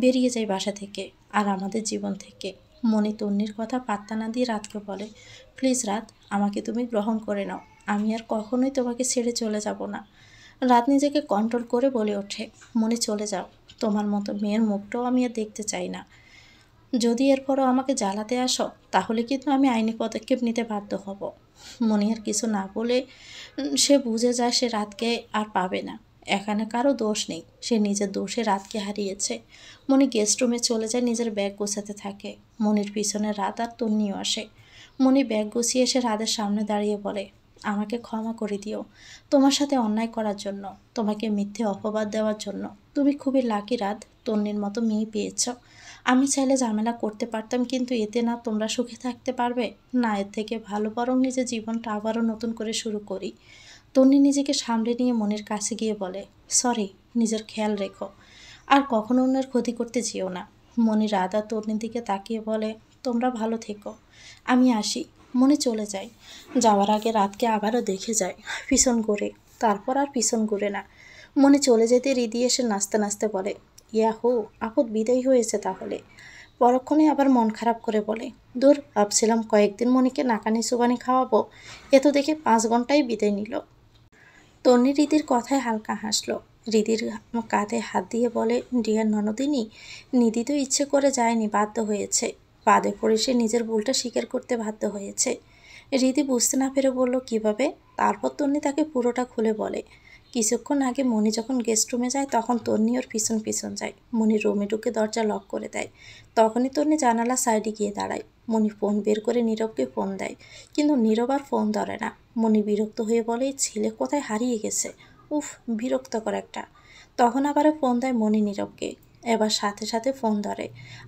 বেরিয়ে যাই বাসা থেকে আর আমাদের জীবন থেকে। মনি তন্নির কথা পাত্তা না দিয়ে রাতকে বলে, প্লিজ রাত, আমাকে তুমি গ্রহণ করে নাও। আমি আর কখনোই তোমাকে ছেড়ে চলে যাব না। রাত নিজেকে কন্ট্রোল করে বলে ওঠে, মনে চলে যাও, তোমার মতো মেয়ের মুখটাও আমি আর দেখতে চাই না। যদি এরপরও আমাকে জ্বালাতে আসো তাহলে কিন্তু আমি আইনি পদক্ষেপ নিতে বাধ্য হব। মনি আর কিছু না বলে সে বুঝে যায় সে রাতকে আর পাবে না। এখানে কারো দোষ নেই, সে নিজের দোষে রাতকে হারিয়েছে। মনি গেস্ট রুমে চলে যায়, নিজের ব্যাগ গোছাতে থাকে। মনির পিছনে রাত আর তন্নিও আসে। মনি ব্যাগ গুছিয়ে এসে রাতের সামনে দাঁড়িয়ে বলে, আমাকে ক্ষমা করে দিও তোমার সাথে অন্যায় করার জন্য, তোমাকে মিথ্যে অপবাদ দেওয়ার জন্য। তুমি খুবই লাকি রাত, তন্নির মতো মেয়ে পেয়েছ। আমি চাইলে ঝামেলা করতে পারতাম, কিন্তু এতে না তোমরা সুখে থাকতে পারবে, না এর থেকে ভালো বরং নিজের জীবনটা আবারও নতুন করে শুরু করি। তন্নি নিজেকে সামলে নিয়ে মনের কাছে গিয়ে বলে, সরি, নিজের খেয়াল রেখো, আর কখনো অন্যের ক্ষতি করতে যেও না। মনি রাত আর তন্নির দিকে তাকিয়ে বলে, তোমরা ভালো থেকো, আমি আসি। মনে চলে যায়। যাওয়ার আগে রাতকে আবারও দেখে যায়, পিছন ঘুরে, তারপর আর পিছন ঘুরে না। মনে চলে যেতে রিদি এসে নাচতে নাচতে বলে, ইয়াহু, আপদ বিদায় হয়েছে তাহলে। পরক্ষণে আবার মন খারাপ করে বলে, দূর, ভাবছিলাম কয়েকদিন মনিকে নাকানি চুবানি খাওয়াবো, এ তো দেখে 5 ঘন্টায় বিদায় নিল। তন্নি রিদির কথায় হালকা হাসলো। রিদির কাঁধে হাত দিয়ে বলে, ডিয়ার ননদিনী, নিধি তো ইচ্ছে করে যায়নি, বাধ্য হয়েছে। বাদে পড়ে সে নিজের ভুলটা স্বীকার করতে বাধ্য হয়েছে। রিদি বুঝতে না পেরে বলল, কিভাবে? তারপর তন্নি তাকে পুরোটা খুলে বলে। কিছুক্ষণ আগে মনি যখন গেস্ট রুমে যায় তখন তন্নি ওর পিছন পিছন যায়। মনি রুমে ঢুকে দরজা লক করে দেয়। তখনই তন্নি জানালা সাইডে গিয়ে দাঁড়ায়। মনি ফোন বের করে নীরবকে ফোন দেয়, কিন্তু নীরব আর ফোন ধরে না। মনি বিরক্ত হয়ে বলে, এই ছেলে কোথায় হারিয়ে গেছে, উফ, বিরক্তকর একটা। তখন আবারও ফোন দেয় মনি নীরবকে। এবার সাথে সাথে ফোন ধরে,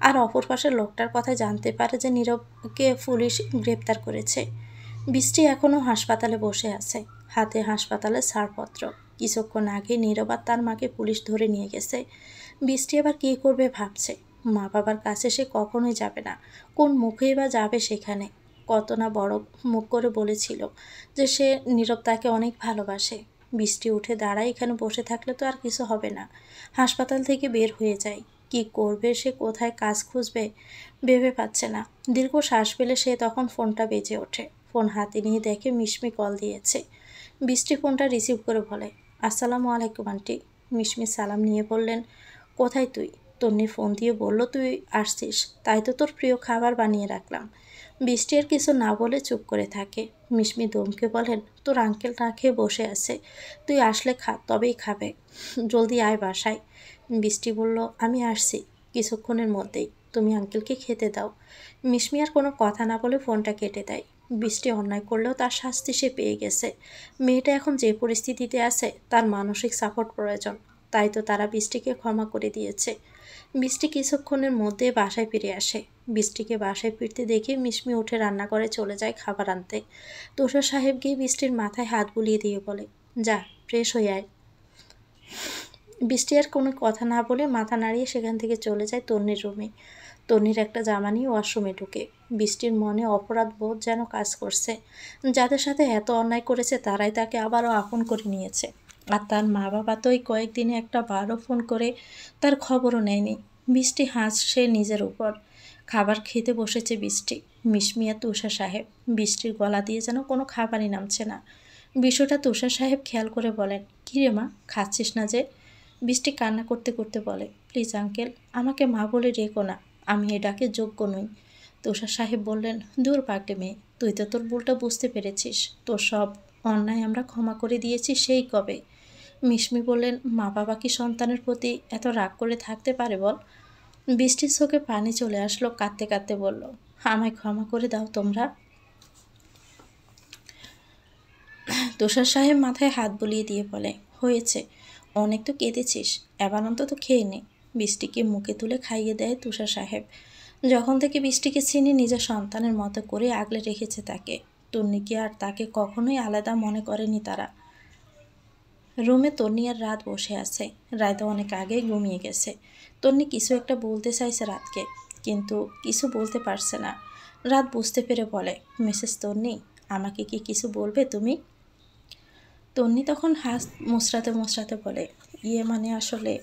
আর অপর পাশের লোকটার কথা জানতে পারে যে নীরবকে পুলিশ গ্রেপ্তার করেছে। বৃষ্টি এখনও হাসপাতালে বসে আছে, হাতে হাসপাতালের ছাড়পত্র। কিছুক্ষণ আগে নীরব আর তার মাকে পুলিশ ধরে নিয়ে গেছে। বৃষ্টি আবার কী করবে ভাবছে। মা বাবার কাছে সে কখনোই যাবে না, কোন মুখেই বা যাবে সেখানে। কত না বড় মুখ করে বলেছিল যে সে নীরব তাকে অনেক ভালোবাসে। বৃষ্টি উঠে দাঁড়ায়, এখানে বসে থাকলে তো আর কিছু হবে না। হাসপাতাল থেকে বের হয়ে যায়, কি করবে সে, কোথায় কাজ খুঁজবে ভেবে পাচ্ছে না। দীর্ঘ শ্বাস ফেলে সে তখন ফোনটা বেজে ওঠে। ফোন হাতে নিয়ে দেখে মিশমি কল দিয়েছে। বৃষ্টি ফোনটা রিসিভ করে বলে, আসসালামু আলাইকুম আন্টি। মিশমি সালাম নিয়ে বললেন, কোথায় তুই? তন্নি ফোন দিয়ে বলল, তুই আসছিস, তাই তো তোর প্রিয় খাবার বানিয়ে রাখলাম। বৃষ্টি আর কিছু না বলে চুপ করে থাকে। মিশমি দমকে বলেন, তোর আঙ্কেল না খেয়ে বসে আছে, তুই আসলে খা, তবেই খাবে, জলদি আয় বাসায়। বৃষ্টি বলল, আমি আসছি কিছুক্ষণের মধ্যেই, তুমি আঙ্কেলকে খেতে দাও। মিশমি আর কোনো কথা না বলে ফোনটা কেটে দেয়। বৃষ্টি অন্যায় করলেও তার শাস্তি সে পেয়ে গেছে। মেয়েটা এখন যে পরিস্থিতিতে আছে তার মানসিক সাপোর্ট প্রয়োজন, তাই তো তারা বৃষ্টিকে ক্ষমা করে দিয়েছে। বৃষ্টি কিছুক্ষণের মধ্যে বাসায় ফিরে আসে। বৃষ্টিকে বাসায় ফিরতে দেখে মিশমি উঠে রান্নাঘরে চলে যায় খাবার আনতে। তুষার সাহেব গিয়ে বৃষ্টির মাথায় হাত বুলিয়ে দিয়ে বলে, যা ফ্রেশ হয়ে আয়। বৃষ্টি আর কোনো কথা না বলে মাথা নাড়িয়ে সেখান থেকে চলে যায় তন্নির রুমে। তন্নির একটা জামা নিয়ে ওয়াশরুমে ঢুকে। বৃষ্টির মনে অপরাধ বোধ যেন কাজ করছে। যাদের সাথে এত অন্যায় করেছে তারাই তাকে আবারও আপন করে নিয়েছে। আর তার মা বাবা তো এই কয়েকদিনে একটা বারও ফোন করে তার খবরও নেয়নি। বৃষ্টি হাসছে নিজের উপর। খাবার খেতে বসেছে বৃষ্টি। মিসমিয়া তুষার সাহেব। বৃষ্টির গলা দিয়ে যেন কোনো খাবারই নামছে না। বিষয়টা তুষার সাহেব খেয়াল করে বলেন, কিরে মা, খাচ্ছিস না যে? বৃষ্টি কান্না করতে করতে বলে, প্লিজ আঙ্কেল, আমাকে মা বলে রেখো না, আমি এ ডাকে যোগ্য নই। তুষার সাহেব বললেন, দূর পাগলি মেয়ে, তুই তো তোর ভুলটা বুঝতে পেরেছিস। তোর সব অন্যায় আমরা ক্ষমা করে দিয়েছি সেই কবে। মিশমি বললেন, মা বাবা কি সন্তানের প্রতি এত রাগ করে থাকতে পারে বল? বৃষ্টির চোখে পানি চলে আসলো, কাঁদতে কাঁদতে বলল, আমায় ক্ষমা করে দাও তোমরা। তুষার সাহেব মাথায় হাত বুলিয়ে দিয়ে বলে, হয়েছে, অনেক তো কেঁদেছিস, এবার অন্তত খেয়ে নে। বৃষ্টিকে মুখে তুলে খাইয়ে দেয় তুষার সাহেব। যখন থেকে বৃষ্টিকে চিনি নিজের সন্তানের মতো করে আগলে রেখেছে তাকে। তন্নিকে আর তাকে কখনোই আলাদা মনে করেনি তারা। রুমে তন্নি আর রাত বসে আছে। রায়তা অনেক আগেই ঘুমিয়ে গেছে। তন্নি কিছু একটা বলতে চাইছে রাতকে, কিন্তু কিছু বলতে পারছে না। রাত বুঝতে পেরে বলে, মিসেস তন্নি, আমাকে কি কিছু বলবে তুমি? তন্নি তখন হাত মুচড়াতে মুচড়াতে বলে, ইয়ে মানে আসলে।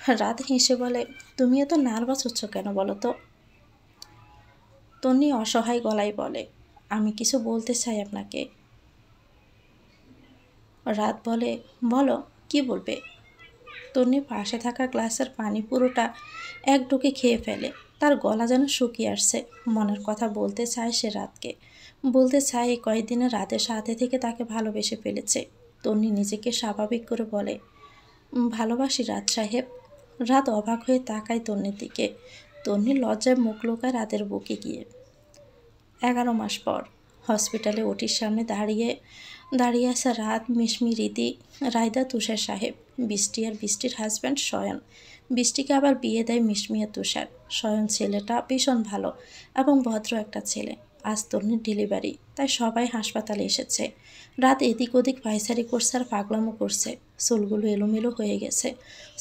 রাত হেসে বলে, তুমি এত নার্ভাস হচ্ছ কেন বলো তো? তন্নি অসহায় গলায় বলে, আমি কিছু বলতে চাই আপনাকে। রাত বলে, বলো, কি বলবে? তন্নি পাশে থাকা গ্লাসের পানি পুরোটা এক ঢুকে খেয়ে ফেলে। তার গলা যেন শুকিয়ে আসছে। মনের কথা বলতে চায় সে রাতকে। বলতে চায় এই কয়েকদিনে রাতের সাথে থেকে তাকে ভালোবেসে ফেলেছে। তন্নি নিজেকে স্বাভাবিক করে বলে, ভালোবাসি রাত সাহেব। রাত অবাক হয়ে তাকায় তন্নির দিকে। তন্নি লজ্জায় মুখ লুকায় রাতের বুকে গিয়ে। 11 মাস পর হসপিটালে ওটির সামনে দাঁড়িয়ে আছে রাত, মিশমি, রীতি, রায়দা, তুষার সাহেব, বৃষ্টি আর বৃষ্টির হাজব্যান্ড শয়ন। বৃষ্টিকে আবার বিয়ে দেয় মিশমি আর তুষার। শয়ন ছেলেটা ভীষণ ভালো এবং ভদ্র একটা ছেলে। আজ তন্নির ডেলিভারি, তাই সবাই হাসপাতালে এসেছে। রাত এদিক ওদিক পায়চারি করছে আর পাগলামো করছে। চুলগুলো এলোমেলো হয়ে গেছে,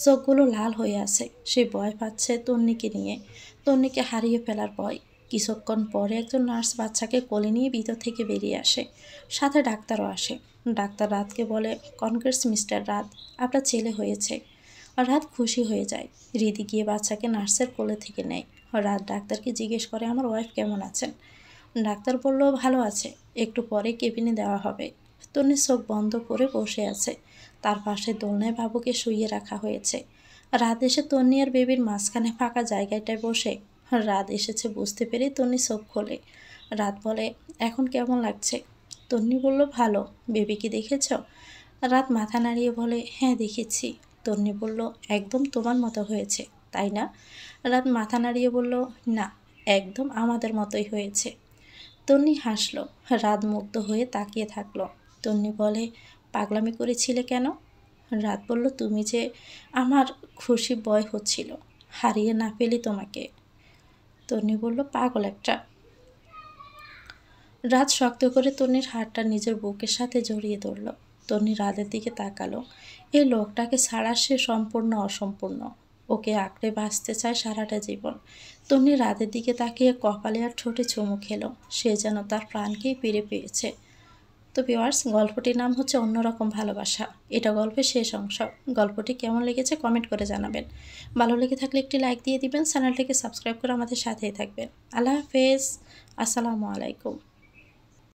চোখগুলো লাল হয়ে আছে। সে ভয় পাচ্ছে তন্নিকে নিয়ে, তন্নিকে হারিয়ে ফেলার ভয়। কিছুক্ষণ পরে একজন নার্স বাচ্চাকে কোলে নিয়ে ভিতর থেকে বেরিয়ে আসে। সাথে ডাক্তারও আসে। ডাক্তার রাতকে বলে, কনগ্রেটস মিস্টার রাত, আপনার ছেলে হয়েছে। রাত খুশি হয়ে যায়। হৃদি গিয়ে বাচ্চাকে নার্সের কোলে থেকে নেয়। রাত ডাক্তারকে জিজ্ঞেস করে, আমার ওয়াইফ কেমন আছেন? ডাক্তার বলল, ভালো আছে, একটু পরে কেবিনে দেওয়া হবে। তন্নি চোখ বন্ধ করে বসে আছে। তার পাশে দোলনায় বাবুকে শুইয়ে রাখা হয়েছে। রাত এসে তন্নি আর বেবির মাঝখানে ফাঁকা জায়গাটায় বসে। রাত এসেছে বুঝতে পেরে তন্নি চোখ খোলে। রাত বলে, এখন কেমন লাগছে? তন্নি বলল, ভালো। বেবি কি দেখেছ? রাত মাথা নাড়িয়ে বলে, হ্যাঁ দেখেছি। তন্নি বলল, একদম তোমার মতো হয়েছে, তাই না? রাত মাথা নাড়িয়ে বলল, না, একদম আমাদের মতোই হয়েছে। তন্নি হাসল। রাত মুগ্ধ হয়ে তাকিয়ে থাকলো। তন্নি বলে, পাগলামি করেছিলে কেন? রাত বলল, তুমি যে আমার খুশি ভয় হচ্ছিল, হারিয়ে না পেলি তোমাকে। তন্নি বলল, পাগল একটা। রাত শক্ত করে তন্নির হাতটা নিজের বুকের সাথে জড়িয়ে ধরল। তন্নি রাতের দিকে তাকালো। এই লোকটাকে ছাড়া সে সম্পূর্ণ অসম্পূর্ণ। ওকে আঁকড়ে বাঁচতে চায় সারাটা জীবন। তন্নি রাতের দিকে তাকিয়ে কপালে আর ঠোঁটে চুমু খেলো। সে যেন তার প্রাণকেই ফিরে পেয়েছে। তো ভিউয়ার্স, গল্পটির নাম হচ্ছে অন্যরকম ভালোবাসা। এটা গল্পের শেষ অংশ। গল্পটি কেমন লেগেছে কমেন্ট করে জানাবেন। ভালো লেগে থাকলে একটি লাইক দিয়ে দিবেন। চ্যানেলটিকে সাবস্ক্রাইব করে আমাদের সাথেই থাকবেন। আল্লাহ হাফেজ। আসসালামু আলাইকুম।